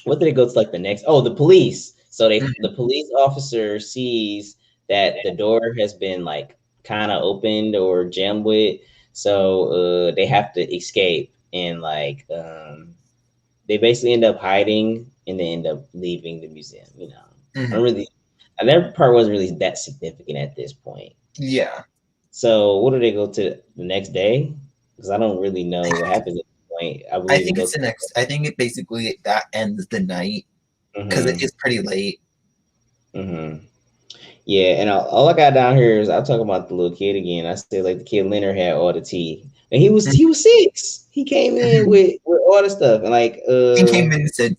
what did it go to like the next? Oh, the police. So the police officer sees that the door has been like kind of opened or jammed with, so they have to escape and like they basically end up hiding and they end up leaving the museum. I don't really, and that part wasn't really that significant at this point. Yeah. So what do they go to the next day? Because I don't really know what happens at this point. I I believe think it's the next. I think it basically that ends the night because it Mhm, is pretty late. mhm. Yeah, and all I got down here is I'll talk about the little kid again. I said like the kid Leonard had all the tea, and he was 6. He came in with all the stuff, and like He came in and said,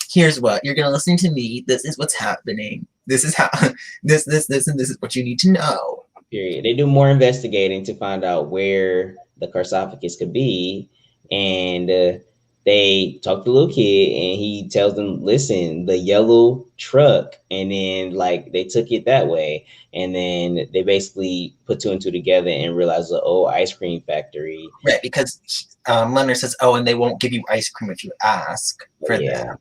"Here's what you're gonna listen to me. This is what's happening. This is how this and this is what you need to know." period. They do more investigating to find out where the sarcophagus could be, and they talk to the little kid, and he tells them, "Listen, the yellow truck," and then like they took it that way, and then they basically put two and two together and realized the old ice cream factory. Right, because Leonard says, "Oh, and they won't give you ice cream if you ask for Yeah. that."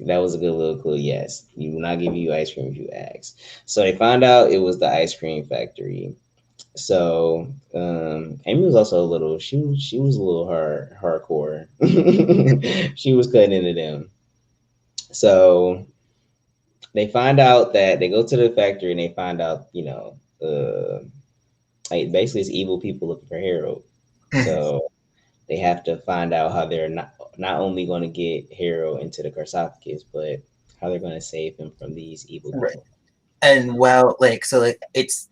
That was a good little clue. Yes, he will not give you ice cream if you ask. So they found out it was the ice cream factory. So Amy was also a little. She was a little hardcore. She was cutting into them. So they find out that they go to the factory and they find out, like basically it's evil people looking for Harold. So they have to find out how they're not only going to get Harold into the sarcophagus, but how they're going to save him from these evil Right. people. And well, like so, like it's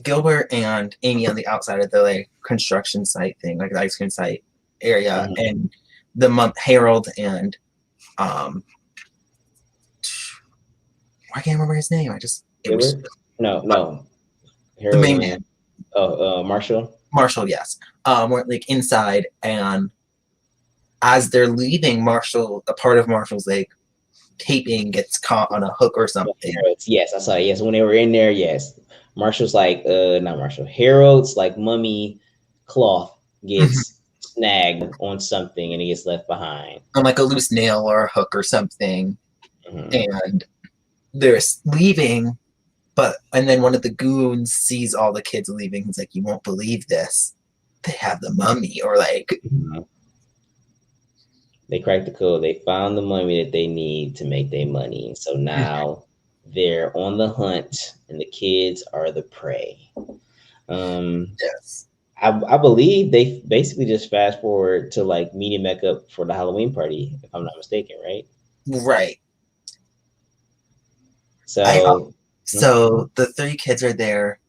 Gilbert and Amy on the outside of the like construction site thing, like the ice cream site area, and the month Harold and I can't remember his name. It was No, the Harold main and man. Marshall. Marshall, yes. Were like inside, and as they're leaving, Marshall, a part of Marshall's like taping gets caught on a hook or something. Yes, I saw it. Yes, when they were in there, yes. Marshall's like, not Marshall. Harold's like mummy cloth gets snagged on something and it gets left behind. On like a loose nail or a hook or something. Mm-hmm. And they're leaving, and then one of the goons sees all the kids leaving. He's like, "You won't believe this. They have the mummy," or like, Mm-hmm. They cracked the code. They found the money that they need to make their money. So now they're on the hunt, and the kids are the prey. yes, I believe they basically just fast forward to like meeting back up for the Halloween party, if I'm not mistaken, right? right. I So, so the three kids are there,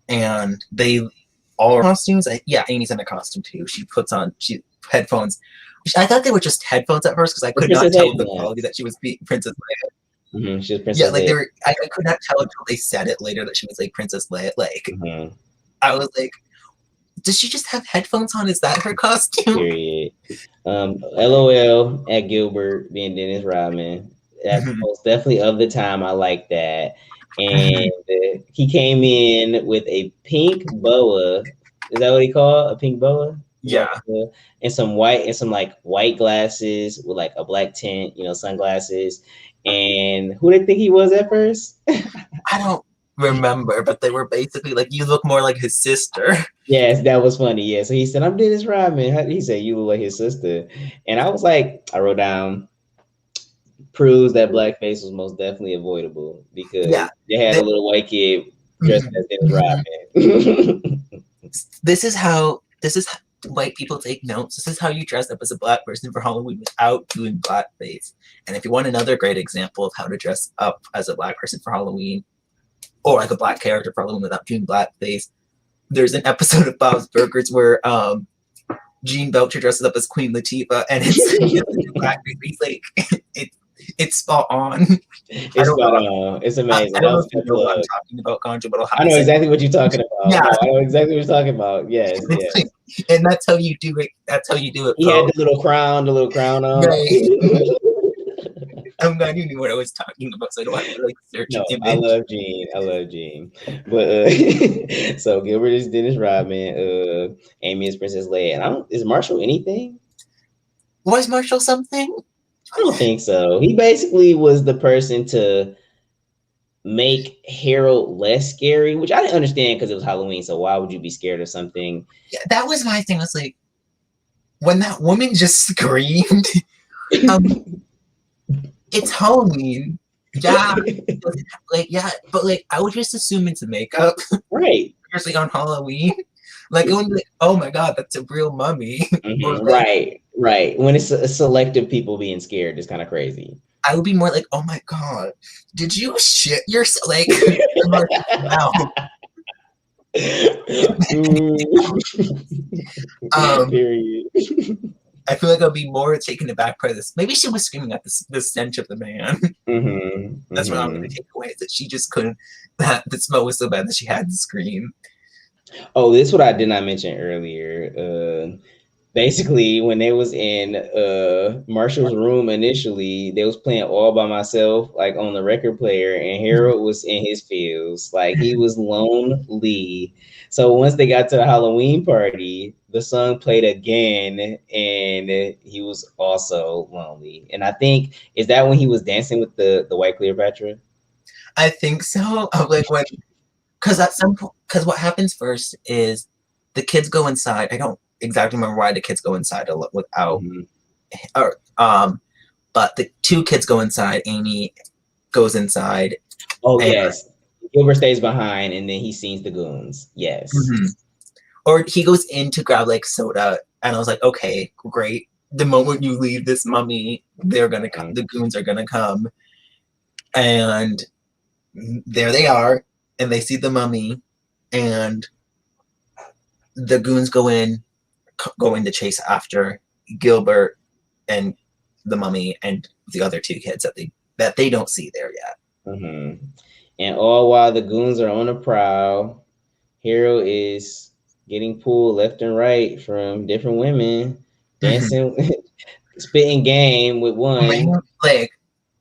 and they all are costumes. Yeah, Amy's in a costume too. She puts on headphones. I thought they were just headphones at first because I could not Princess tell the Leia. quality that she was being Princess Leia. She was Yeah, Princess like Leia. they were. I could not tell until they said it later that she was like Princess Leia. Like I was like, does she just have headphones on? Is that her costume? Period. LOL at Gilbert being Dennis Rodman. That's most definitely of the time. I like that. And he came in with a pink boa. Is that what he called? A pink boa? Yeah. And some white and some like white glasses with like a black tint, sunglasses. And who did they think he was at first? I don't remember, but they were basically like, you look more like his sister. Yes, that was funny. Yeah. So he said, I'm Dennis Rodman. He said, you look like his sister. And I was like, I wrote down, proves that blackface was most definitely avoidable because Yeah. they had a little white kid dressed as Dennis Rodman. This is how white people take notes. This is how you dress up as a black person for Halloween without doing blackface. And if you want another great example of how to dress up as a black person for Halloween, or like a black character for Halloween without doing blackface, there's an episode of Bob's Burgers where Gene Belcher dresses up as Queen Latifah, and it's blackface. He's like, it's spot on. It's spot on. It's amazing. I don't know if you know what I'm talking about, Ganjo, but I know exactly what you're talking about. Yeah, no, I know exactly what you're talking about. Yes, yes. And that's how you do it. That's how you do it. He had the little crown on. Right. I'm glad you knew what I was talking about, so I don't have to like search No, an image. I love Gene. But so Gilbert is Dennis Rodman, Amy is Princess Leia. And is Marshall anything? Was Marshall something? I don't think so. He basically was the person to make Harold less scary, which I didn't understand because it was Halloween. So why would you be scared of something? Yeah, that was my thing. I was like, when that woman just screamed, it's Halloween. Yeah. Like, yeah, but like I would just assume it's makeup. Right. Especially on Halloween. Like it would be like, oh my god, that's a real mummy. Mm-hmm. Like, right. When it's a selective people being scared, it's kind of crazy. I would be more like, oh my god, did you shit yourself? Like, wow. Period. I feel like I'll be more taken aback by this. Maybe she was screaming at the stench of the man. Mm-hmm. That's what I'm going to take away, is that she just couldn't, that the smell was so bad that she had to scream. Oh, this is what I did not mention earlier. Basically, when they was in Marshall's room initially, they was playing All by Myself, like on the record player, and Harold was in his fields, like he was lonely. So once they got to the Halloween party, the song played again, and he was also lonely. And I think, is that when he was dancing with the white Cleopatra? I think so. Like when, because at some point, because what happens first is the kids go inside. I don't exactly remember why the kids go inside without, or but the two kids go inside. Amy goes inside. Oh yes, Gilbert stays behind, and then he sees the goons. Yes. Mm-hmm. Or he goes in to grab like soda, and I was like, okay, great. The moment you leave this mummy, they're gonna come. The goons are gonna come, and there they are, and they see the mummy, and the goons go in to chase after Gilbert and the mummy and the other two kids that they don't see there yet. Mm-hmm. And all while the goons are on the prowl, Hero is getting pulled left and right from different women, Mhm. dancing, spitting game with one. Like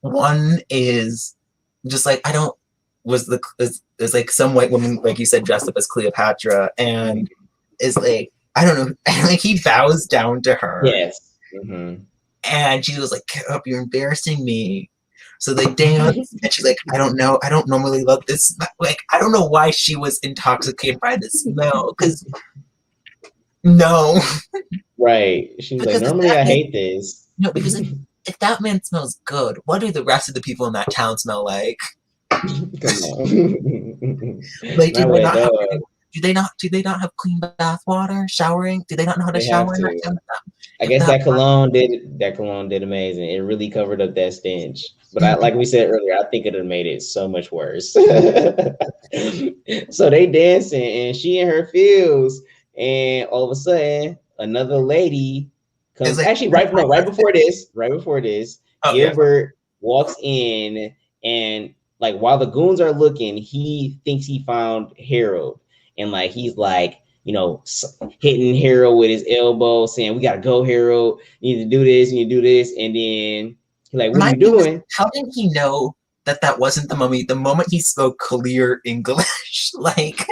one is just like I don't is like some white woman like you said dressed up as Cleopatra and is like I don't know like he bows down to her Yes. Mm-hmm. and she was like get up you're embarrassing me so they dance and she's like I don't know I don't normally love this like I don't know why she was intoxicated by the smell because no Right. She was like, because if normally that I man hate this. no because if that man smells good what do the rest of the people in that town smell like Come on. like Not with a dog. do they not have clean bath water showering do they not know how to They have shower in that to. town I if guess that that cologne did amazing. It really covered up that stench. But I like we said earlier, I think it would have made it so much worse. So they dancing and she in her feels, and all of a sudden another lady is comes like actually that's my right before this, oh yeah Gilbert walks in and like while the goons are looking, he thinks he found Harold. And like he's like, hitting Harold with his elbow, saying, "We gotta go, Harold. You need to do this. You need to do this." And then he's like, "What are my you thing is doing?" how did he know that that wasn't the mummy the moment he spoke clear English like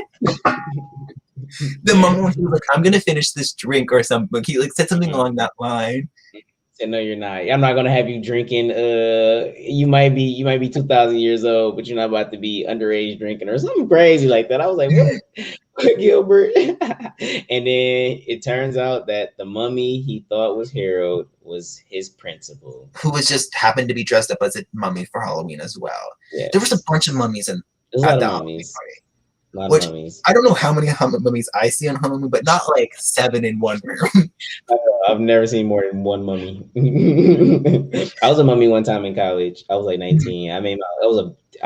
the moment when he was like I'm gonna finish this drink or something he like said something along that line Said, "No, you're not. I'm not gonna have you drinking. You might be 2,000 years old, but you're not about to be underage drinking or something crazy like that." I was like, "What, Gilbert?" And then it turns out that the mummy he thought was Harold was his principal. who was just happened to be dressed up as a mummy for Halloween as well. There was a Yes, bunch of mummies in there's a lot at of the Halloween mummies. party, A lot of which mummies. I don't know how many mummies I see on Halloween, but not like 7 in one room. I've never seen more than one mummy. I was a mummy one time in college. I was like 19. I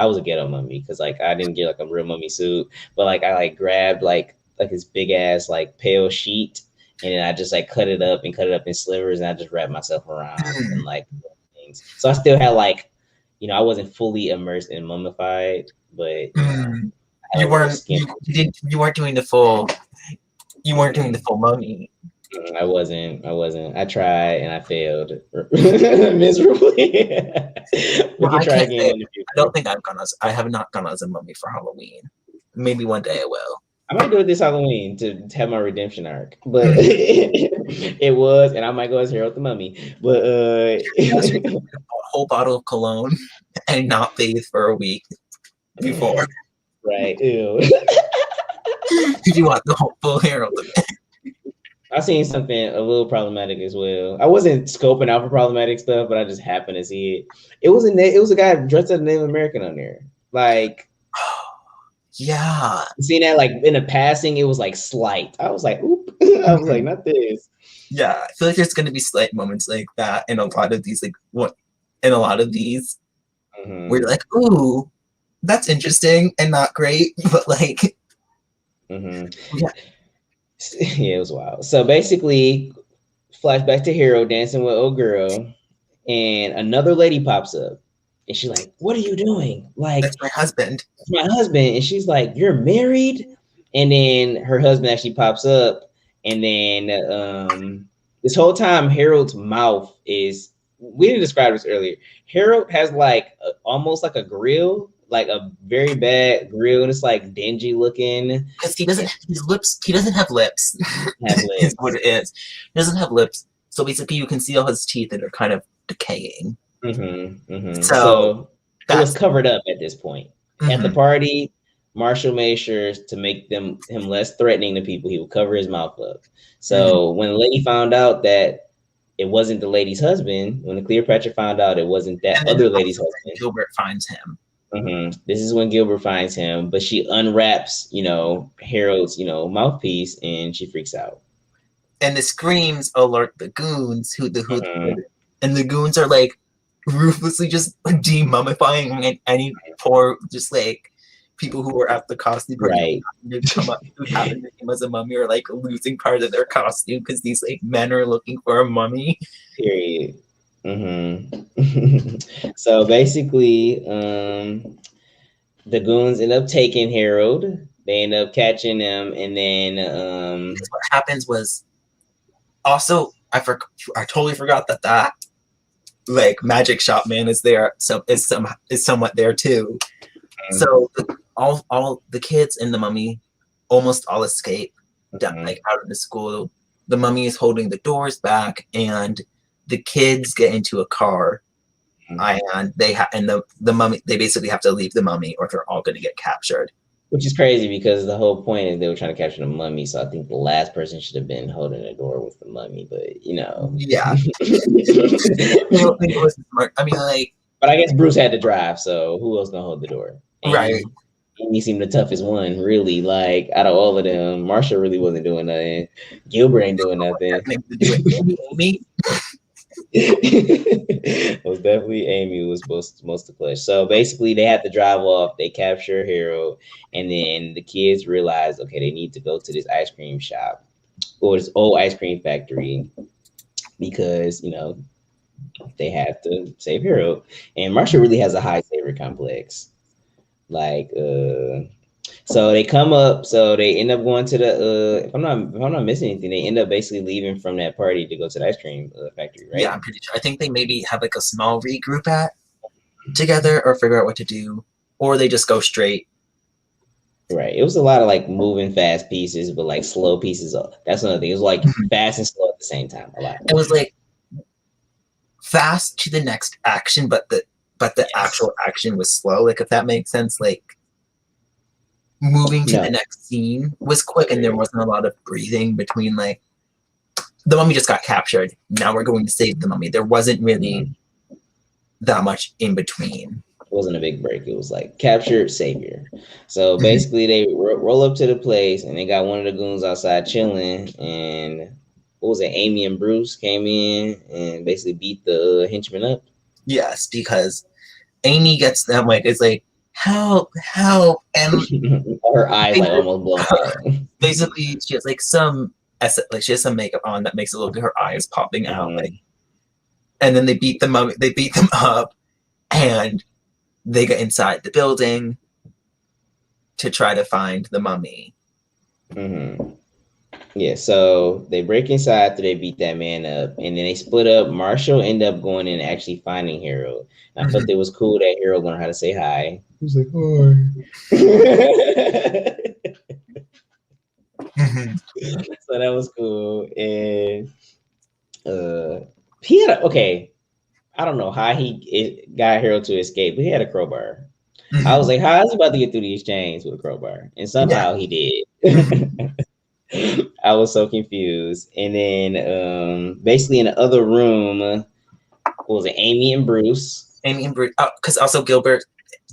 was a ghetto mummy because like I didn't get like a real mummy suit, but like I like grabbed like this big ass like pale sheet and then I just like cut it up in slivers and I just wrapped myself around and like things. So I still had like, I wasn't fully immersed in mummified, but I had You a little weren't skin. you weren't doing the full mummy. I wasn't. I tried and I failed miserably. We Well, can I try can't again say in the I future. don't think I have not gone as a mummy for Halloween. Maybe one day I will. I might do it this Halloween to have my redemption arc, but it was, and I might go as Harold the Mummy. But A whole bottle of cologne and not bathe for a week before. right, ew. If you want the whole full Harold. I seen something a little problematic as well. I wasn't scoping out for problematic stuff, but I just happened to see it. It was a guy dressed as a Native American on there. Like Yeah. seeing that like in a passing, it was like slight. I was like, oop. I was like, not this. Yeah. I feel like there's gonna be slight moments like that in a lot of these in a lot of these where you're like, ooh, that's interesting and not great, but like yeah. Yeah, it was wild. So basically, flashback to Hero dancing with old girl, and another lady pops up, and she's like, "What are you doing?" Like, that's my husband. "It's my husband," and she's like, "You're married?" And then her husband actually pops up, and then this whole time Harold's mouth is. We didn't describe this earlier. Harold has like almost like a grill, like a very bad grill, and it's like dingy looking. Because he doesn't his lips he doesn't have lips. Have lips. Is what it is. He doesn't have lips. So basically you can see all his teeth that are kind of decaying. So It was covered up at this point. At the Mhm. party, Marshall made sure to make him less threatening to people. He would cover his mouth up. So when the lady found out that it wasn't the lady's husband, when the Cleopatra found out it wasn't that other lady's husband, Gilbert finds him. this is when Gilbert finds him. But she unwraps, Harold's, mouthpiece, and she freaks out. And the screams alert the goons Mhm. and the goons are like ruthlessly just demummifying any poor just like people who were at the costume party Right. to come up who happened to him as a mummy are like losing part of their costume because these like men are looking for a mummy. Period. So basically, the goons end up taking Harold. They end up catching him, and then what happens was also I totally forgot that like magic shop man is there, so is somewhat there too. So all the kids in the mummy almost all escape like out of the school. The mummy is holding the doors back, and the kids get into a car, and the mummy, they basically have to leave the mummy or they're all going to get captured. Which is crazy because the whole point is they were trying to capture the mummy. So I think the last person should have been holding the door with the mummy. But yeah. I think it was smart. I mean, like, but I guess Bruce had to drive, so who else gonna hold the door? And right. Amy seemed the toughest one, really. Like out of all of them, Marsha really wasn't doing nothing. Gilbert ain't doing nothing. Amy. It was definitely Amy who was most to clutch. So basically, they had to drive off. They capture Harold, and then the kids realize, okay, they need to go to this ice cream shop or this old ice cream factory because they have to save Harold. And Marsha really has a high savior complex. Like, so they come up, so they end up going to the if I'm not missing anything, they end up basically leaving from that party to go to the ice cream factory, right? Yeah, I'm pretty sure. I think they maybe have like a small regroup together or figure out what to do, or they just go straight. Right. It was a lot of like moving fast pieces, but like slow pieces. That's another thing. It was like fast and slow at the same time. A lot. It was like fast to the next action, but the yes. Actual action was slow. Like, if that makes sense. Like, moving to the next scene was quick, and there wasn't a lot of breathing between. Like, the mummy just got captured. Now we're going to save the mummy. There wasn't really that much in between. It wasn't a big break. It was like capture, savior. So basically, they roll up to the place, and they got one of the goons outside chilling. And what was it? Amy and Bruce came in and basically beat the henchman up. Yes, because Amy gets them like, it's like, help, and her eyes like almost blown out. Basically, she has like she has some makeup on that makes it look like her eyes popping out, like, and then they beat them up, and they get inside the building to try to find the mummy. Yeah, so they break inside after they beat that man up, and then they split up. Marshall ended up going in and actually finding Harold. And I thought it was cool that Harold learned how to say hi. He was like, hi. So that was cool. And he had I don't know how he got Harold to escape, but he had a crowbar. I was like, how is he about to get through these chains with a crowbar? And somehow he did. I was so confused. And then basically in the other room, what was it? Amy and Bruce. Because also Gilbert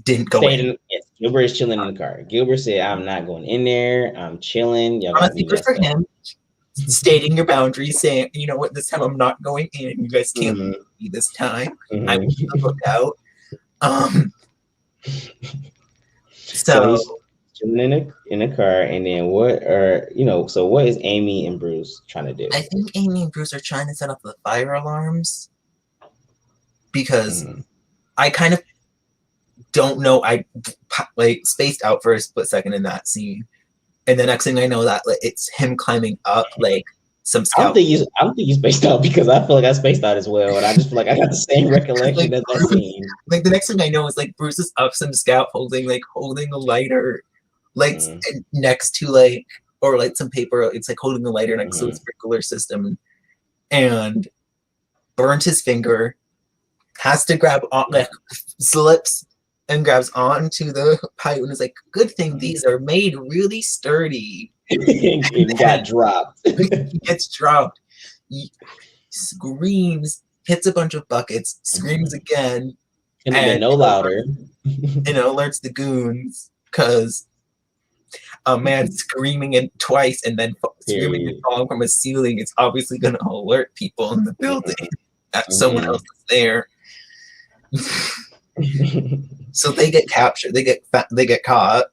didn't go in. Yes, Gilbert is chilling in the car. Gilbert said, I'm not going in there. I'm chilling. Y'all honestly, good for him. Stating your boundaries, saying, you know what, this time I'm not going in. You guys can't leave me this time. I will look out. So he's chilling in a car, and then what is Amy and Bruce trying to do? I think Amy and Bruce are trying to set up the fire alarms because I kind of don't know. I like spaced out for a split second in that scene. And the next thing I know, that like, it's him climbing up like some scout. I don't think you spaced out because I feel like I spaced out as well, and I just feel like I got the same recollection like, of that scene. Like the next thing I know is like Bruce is up some scout holding a lighter, like next to like some paper. It's like holding a lighter next to the sprinkler system, and burnt his finger. Has to grab on slips. And grabs onto the pipe and is like, good thing these are made really sturdy. It got dropped. He gets dropped. He screams, hits a bunch of buckets, screams again. And no louder. And alerts the goons because a man screaming twice and then screaming and falling from a ceiling is obviously going to alert people in the building that someone else is there. So they get captured. They get caught.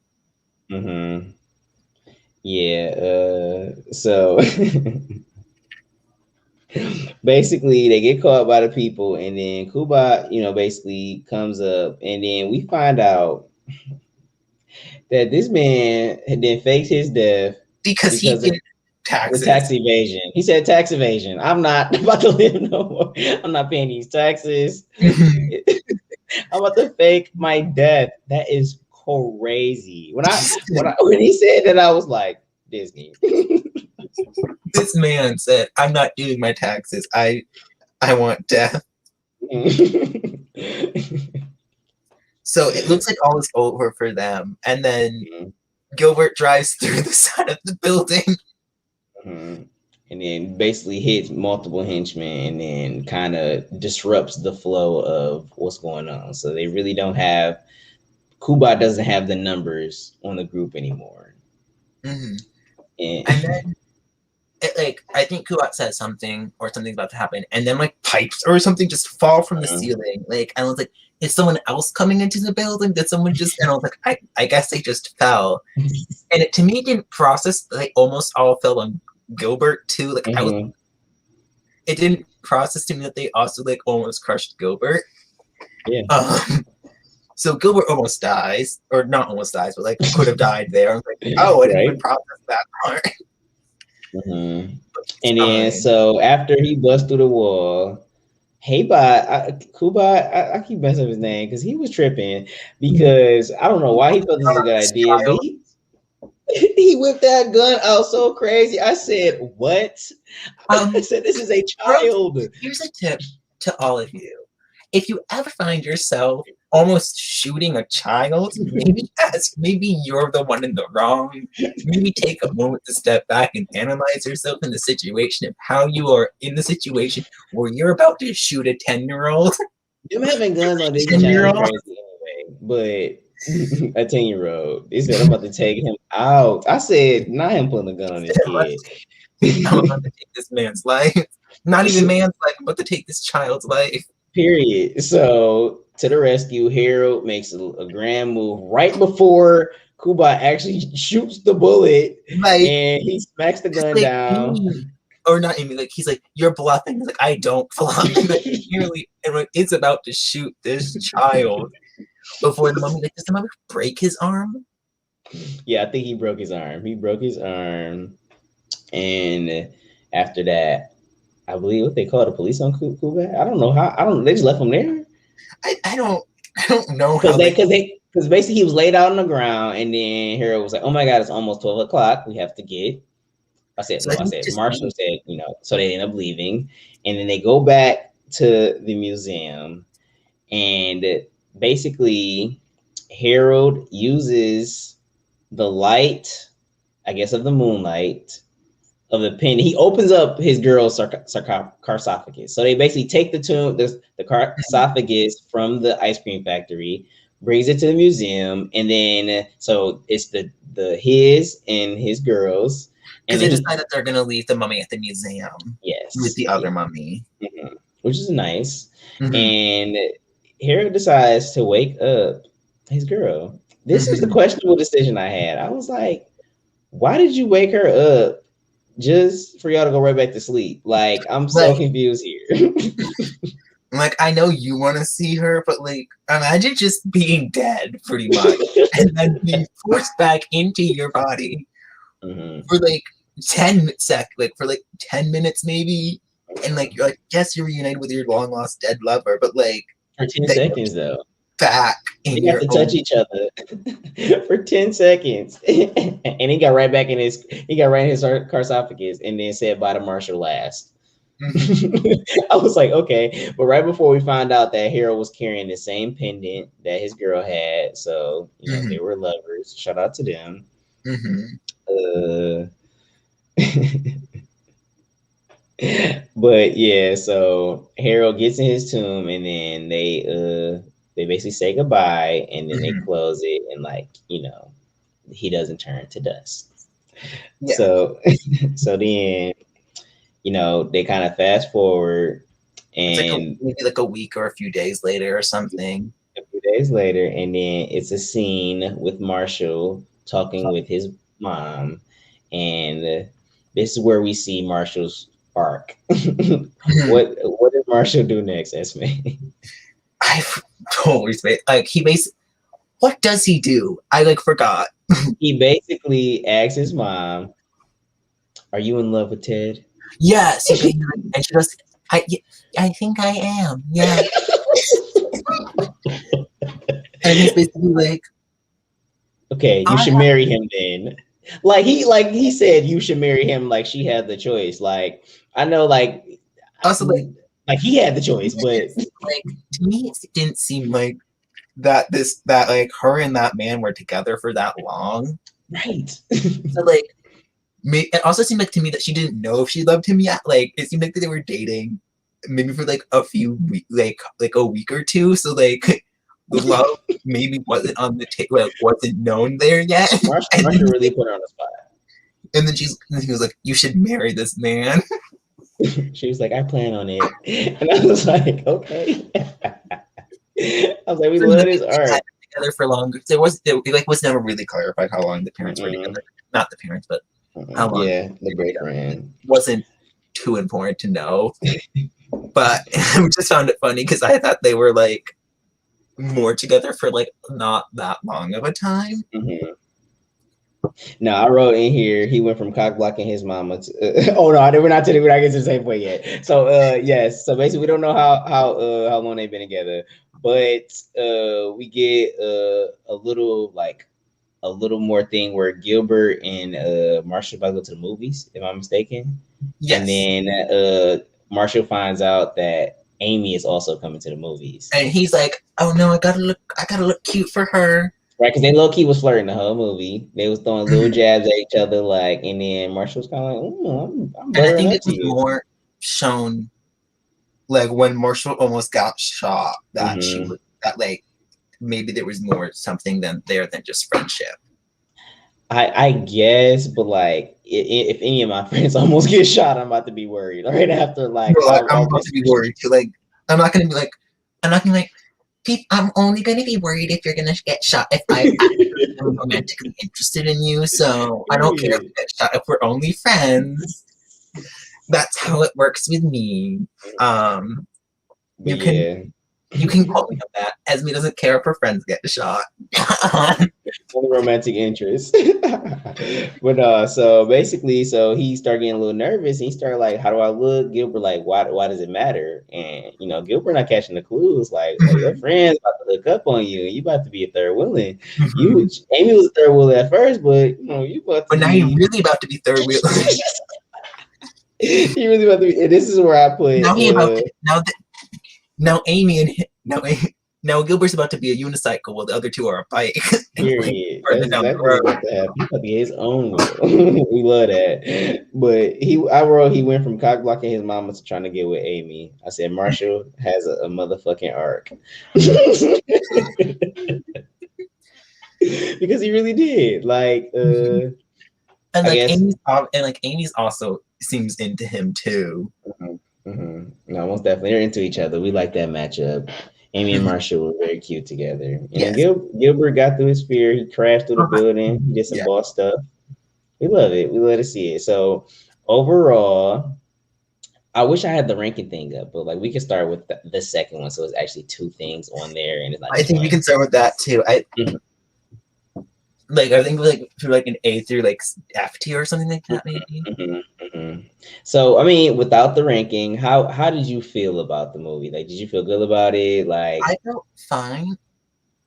Yeah. So basically, they get caught by the people, and then Kuba, basically comes up, and then we find out that this man then faked his death because he because of did the taxes. tax evasion. He said tax evasion. I'm not about to live no more. I'm not paying these taxes. I'm about to fake my death. That is crazy. When he said that, I was like, Disney. This man said, "I'm not doing my taxes. I want death." So it looks like all is over for them, and then Gilbert drives through the side of the building. And then basically hits multiple henchmen and then kind of disrupts the flow of what's going on. So they really don't have, Kuba doesn't have the numbers on the group anymore. And then I think Kubat says something or something's about to happen, and then like pipes or something just fall from the ceiling. Like, and I was like, is someone else coming into the building? Did someone just? And I was like, I guess they just fell. And to me, it didn't process. They almost all fell on Gilbert too. Like it didn't process to me that they also like almost crushed Gilbert. Yeah. So Gilbert almost dies, or not almost dies, but like could have died there. I was like, oh, I didn't even process that part. And then so after he busts through the wall, Kuba, I keep messing up his name because he was tripping because I don't know why he thought this was a good idea, but he whipped that gun out so crazy. I said, "What?" I said, "This is a child." Here's a tip to all of you: if you ever find yourself almost shooting a child, maybe you're the one in the wrong. Maybe take a moment to step back and analyze yourself in the situation of how you are in the situation where you're about to shoot a 10-year-old. Them having guns on Disney Channel is crazy anyway, but a 10-year-old. They said I'm about to take him out. I said, not him pulling a gun on this kid. I'm about to take this man's life. Not even man's life, I'm about to take this child's life. Period. So to the rescue, Harold makes a grand move right before Kuba actually shoots the bullet, and he smacks the gun down. Or not Amy, like he's like, you're bluffing. He's like, I don't bluff. Like, everyone is about to shoot this child before the mummy. Like, does the mummy break his arm? Yeah, I think he broke his arm. He broke his arm, and after that, I believe what they call the police on Kuba. I don't know how. They just left him there. I don't know because basically he was laid out on the ground, and then Harold was like, "Oh my God, it's almost 12 o'clock. We have to get." Marshall said, so they end up leaving, and then they go back to the museum, and basically Harold uses the light, I guess, of the moonlight of the pen. He opens up his girl's sarcophagus. So they basically take the sarcophagus from the ice cream factory, brings it to the museum, and then so it's the his and his girls. Because they decide that they're gonna leave the mummy at the museum. Yes. With the other mummy. Which is nice. And Harold decides to wake up his girl. This is the questionable decision I had. I was like, why did you wake her up just for y'all to go right back to sleep? Like, I'm so confused here. Like, I know you want to see her, but like, imagine just being dead pretty much and then being forced back into your body for like 10 minutes maybe, and like you're like, yes, you're reunited with your long lost dead lover, but like for 10 seconds though. Back in your have to touch each other for 10 seconds, and he got right in his sarcophagus, and then said bye to Marshall last. I was like, okay, but right before we found out that Harold was carrying the same pendant that his girl had, so they were lovers. Shout out to them. But yeah, so Harold gets in his tomb, and then they basically say goodbye, and then they close it, and he doesn't turn to dust. Yeah. So then they kind of fast forward, and maybe like a week or a few days later or something. A few days later, and then it's a scene with Marshall talking with his mom, and this is where we see Marshall's arc. What did Marshall do next, Esme? I totally like he basically what does he do? I like forgot. He basically asks his mom, "Are you in love with Ted?" Yes, and she goes, I think I am. Yeah. And he's basically like, Okay, you should marry him then. Like he said you should marry him like she had the choice. Like I know also like he had the choice, but like to me it didn't seem like that like her and that man were together for that long. right. So like it also seemed like to me that she didn't know if she loved him yet. Like it seemed like they were dating maybe for like a few like a week or two. So like the love maybe wasn't on the table, wasn't known there yet. Marsha really put her on the spot. And then she was like, "You should marry this man." She was like, "I plan on it," and I was like, "Okay." I was like, "We love his art." Together for longer. It was never really clarified how long the parents were together. Not the parents, but how long. Yeah, the boyfriend wasn't too important to know. But I just found it funny because I thought they were like more together for like not that long of a time. Mm-hmm. No, I wrote in here he went from cock blocking his mama to oh no, we're not getting to the same point yet. So yes, so basically we don't know how long they've been together, but we get a little more thing where Gilbert and Marshall about to go to the movies, if I'm mistaken. Yes. And then Marshall finds out that Amy is also coming to the movies. And he's like, "Oh no, I gotta look cute for her." Right, because they low-key was flirting the whole movie. They was throwing little jabs at each other, like, and then Marshall was kind of like, I'm and I think it was more shown, like when Marshall almost got shot, that she was that like maybe there was more something than just friendship. I guess, but like, if any of my friends almost get shot, I'm about to be worried right after. Like, I'm about to be worried too. Like, I'm not gonna be like, I'm only gonna be worried if you're gonna get shot if I'm romantically interested in you. So I don't care if you get shot if we're only friends. That's how it works with me. You can call me that. Esme doesn't care if her friends get shot. Only romantic interest. But so basically, so he started getting a little nervous and he started like, how do I look? Gilbert like, why does it matter? And Gilbert not catching the clues, like your friend's about to look up on you and you about to be a third wheeling. Amy was a third wheeler at first, but you about to But now you're really about to be third wheeling. You really about to be, and this is where I put now Gilbert's about to be a unicycle while the other two are a bike. Period. That's exactly what's about to happen. He's about to get his own. We love that. But I wrote he went from cock blocking his mama to trying to get with Amy. I said Marshall has a motherfucking arc. Because he really did. Like and Amy's also seems into him too. No, most definitely they're into each other. We like that matchup. Amy and Marshall were very cute together. And then Gilbert got through his fear. He crashed through the building. He did some boss stuff. We love it. We love to see it. So overall, I wish I had the ranking thing up, but like we can start with the second one. So it's actually two things on there, and it's like I think we can start with that too. I think through like an A through like F tier or something like that, maybe. So I mean, without the ranking, how did you feel about the movie? Like, did you feel good about it? Like, I felt fine.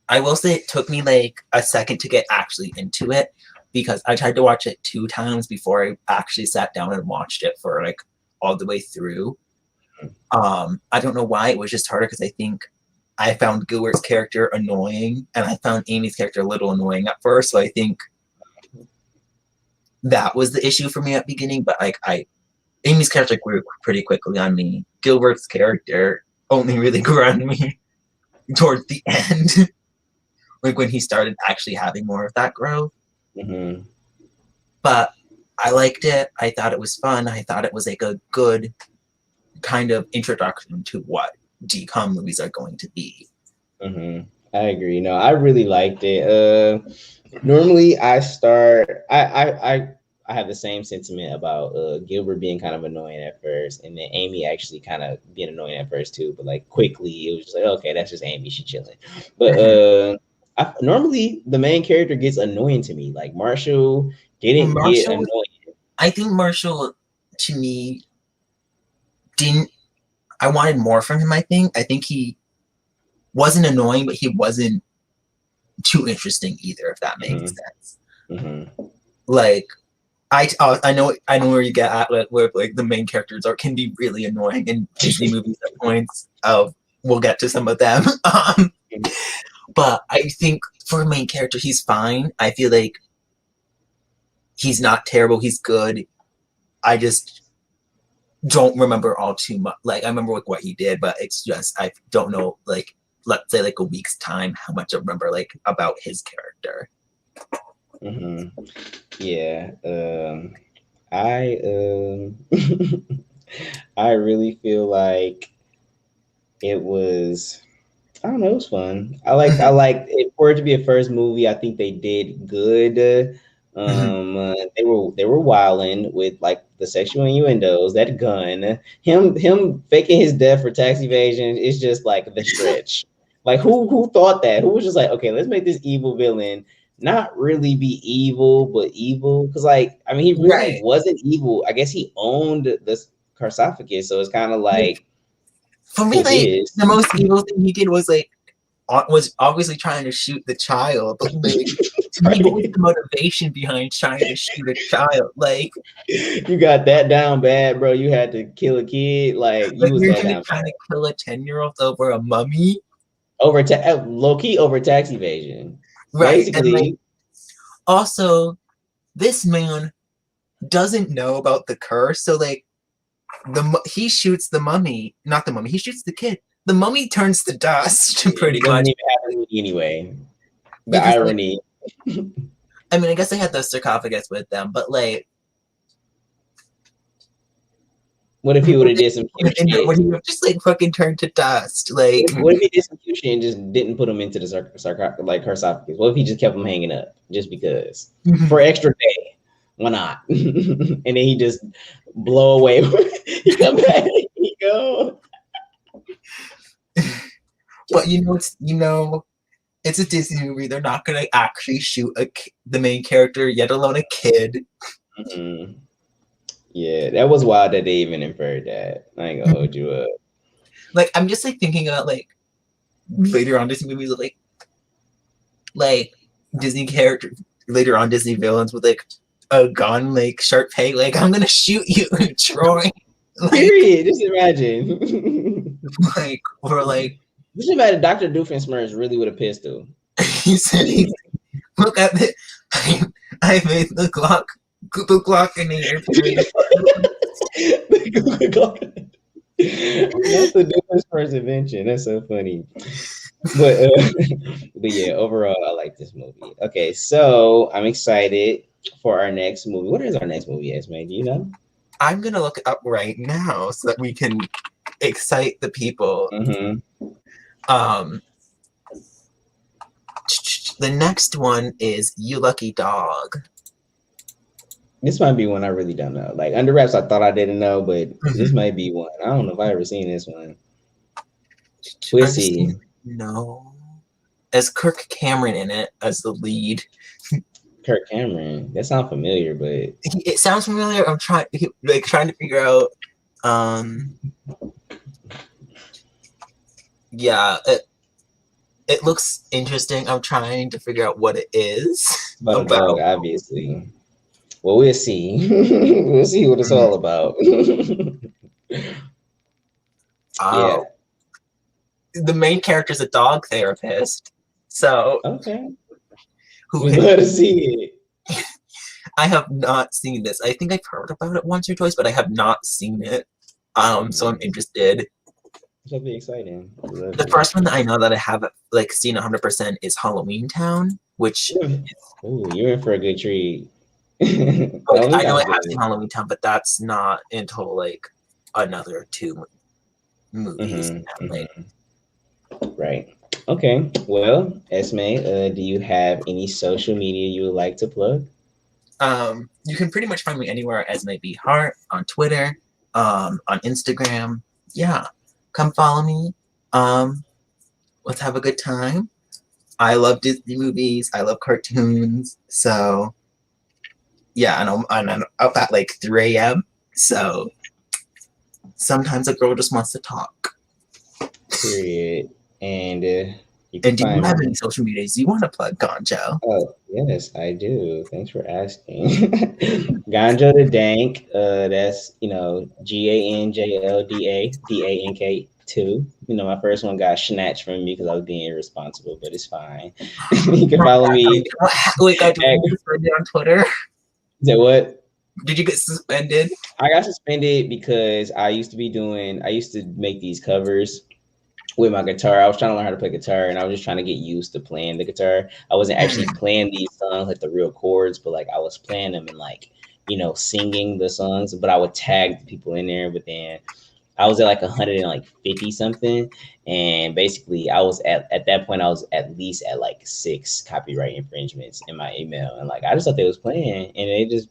I will say it took me like a second to get actually into it because I tried to watch it 2 times before I actually sat down and watched it for like all the way through. I don't know why. It was just harder because I think I found Gilbert's character annoying and I found Amy's character a little annoying at first. So I think that was the issue for me at the beginning. But like Amy's character grew pretty quickly on me. Gilbert's character only really grew on me towards the end. Like when he started actually having more of that growth. But I liked it. I thought it was fun. I thought it was like a good kind of introduction to what DCOM movies are going to be. I agree. No, I really liked it. Normally I have the same sentiment about Gilbert being kind of annoying at first, and then Amy actually kind of being annoying at first too. But like quickly, it was just like, okay, that's just Amy. She's chilling. But Normally the main character gets annoying to me. Like Marshall didn't get Marshall, annoying. I think Marshall to me didn't. I wanted more from him. I think he wasn't annoying, but he wasn't too interesting either. If that makes sense. Mm-hmm. Like I know where you get at, where like the main characters can be really annoying in Disney movies at points. We'll get to some of them. But I think for a main character, he's fine. I feel like he's not terrible. He's good. I just don't remember all too much. Like I remember like what he did, but it's just I don't know. Like let's say like a week's time, how much I remember like about his character. Mm-hmm. Yeah. I I really feel like it was. I don't know. It was fun. I like it for it to be a first movie. I think they did good. They were wilding with like the sexual innuendos, that gun, him faking his death for tax evasion is just like the stretch. Like who thought that? Who was just like, okay, let's make this evil villain not really be evil, but evil? Because like, I mean, he really Right. wasn't evil. I guess he owned the sarcophagus, so it's kind of like for me, his like is. the most evil thing he did was like was obviously trying to shoot the child. But like to me, what was the motivation behind trying to shoot a child? Like You got that down bad, bro. You had to kill a kid. Like you was you're that gonna down try bad. to kill a 10-year-old over a mummy, Low key over tax evasion. right? And like Basically, also, this man doesn't know about the curse, so like he shoots the mummy, not the mummy. He shoots the kid. The mummy turns to dust, pretty he doesn't much. even have to anyway. The Because like, irony. I mean, I guess they had the sarcophagus with them, but like, What if he would have did some cute shit? when he just like fucking turned to dust, like, What if he did some cute shit and just didn't put him into the like sarcophagus? What if he just kept him hanging up just because for extra day? Why not? And then he just blow away. He come back. He go. But it's a Disney movie. They're not gonna actually shoot the main character, yet alone a kid. Mm-hmm. Yeah, that was wild that they even inferred that. I ain't gonna hold you up. Like I'm just like thinking about like later on Disney movies, like Disney characters later on Disney villains with like a gun, like Sharpay, like I'm gonna shoot you, Troy. Like, Period. Just imagine. like or like Just imagine Dr. Doofenshmirtz really with a pistol. he said, "Look at it. I made the Glock in the air." That's the Doofenshmirtz invention. That's so funny. But yeah, overall, I like this movie. Okay, so I'm excited for our next movie. What is our next movie, Esme? Do you know? I'm gonna look it up right now so that we can excite the people. Mm-hmm. The next one is You Lucky Dog. This might be one I really don't know. Like under wraps, I thought I didn't know, but this might be one. I don't know if I ever seen this one. We'll see. No, as Kirk Cameron in it as the lead. Kirk Cameron. That sounds familiar, but It sounds familiar. I'm trying to figure out. Yeah, it looks interesting. I'm trying to figure out what it is about a dog, obviously. Well, we'll see. We'll see what it's all about. Yeah. The main character is a dog therapist. So okay. We'd love to see it. I have not seen this. I think I've heard about it once or twice, but I have not seen it. So I'm interested. That'd be exciting. The first one that I know that I have like seen 100% is Halloween Town, which you're in for a good treat. I know I have seen Halloween Town, but that's not until like another 2 movies. Right. Okay. Well, Esme, do you have any social media you would like to plug? You can pretty much find me anywhere as Esme B Hart on Twitter, on Instagram. Yeah, come follow me. Let's have a good time. I love Disney movies. I love cartoons. So yeah, and I'm up at like 3 a.m. So sometimes a girl just wants to talk. Period. And you can And do you find have any me. social medias you want to plug, Ganjo? Oh, yes, I do. Thanks for asking. Ganjo the Dank. That's GANJLDA DANK 2. My first one got snatched from me because I was being irresponsible, but it's fine. You can follow me. Wait, Ganjo, At, did you get suspended on Twitter? say what? Did you get suspended? I got suspended because I used to make these covers with my guitar. I was trying to learn how to play guitar, and I was just trying to get used to playing the guitar. I wasn't actually playing these songs like the real chords, but like I was playing them and like singing the songs. But I would tag the people in there. But then I was at like 150 something, and basically I was at that point I was at least at like 6 copyright infringements in my email, and like I just thought they was playing, and they just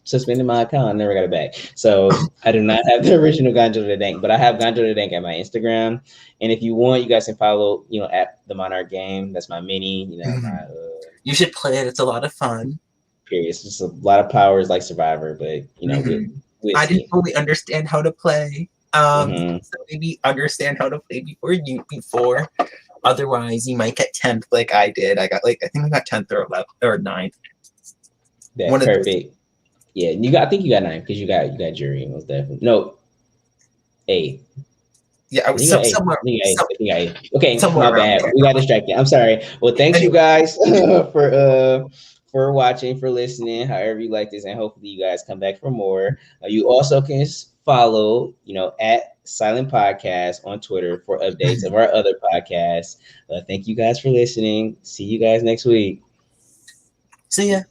suspended my account and never got it back. So I do not have the original Ganjo the Dank, but I have Ganjo the Dank at my Instagram. And if you want, you guys can follow, at the Monarch Game. That's my mini, my You should play it. It's a lot of fun. period. It's just a lot of powers like Survivor, but I didn't fully understand how to play. Mm-hmm. So maybe understand how to play before. Otherwise, you might get 10th like I did. I think I got 10th or 11th or 9th. That's perfect. Yeah, I think you got 9 because you got jury most definitely. No, 8. Yeah, I was somewhere. Okay, somewhere my bad. there. We got distracted. I'm sorry. Well, thanks you guys for watching, for listening, however you like this, and hopefully you guys come back for more. You also can follow, at Silent Podcast on Twitter for updates of our other podcasts. Thank you guys for listening. See you guys next week. See ya.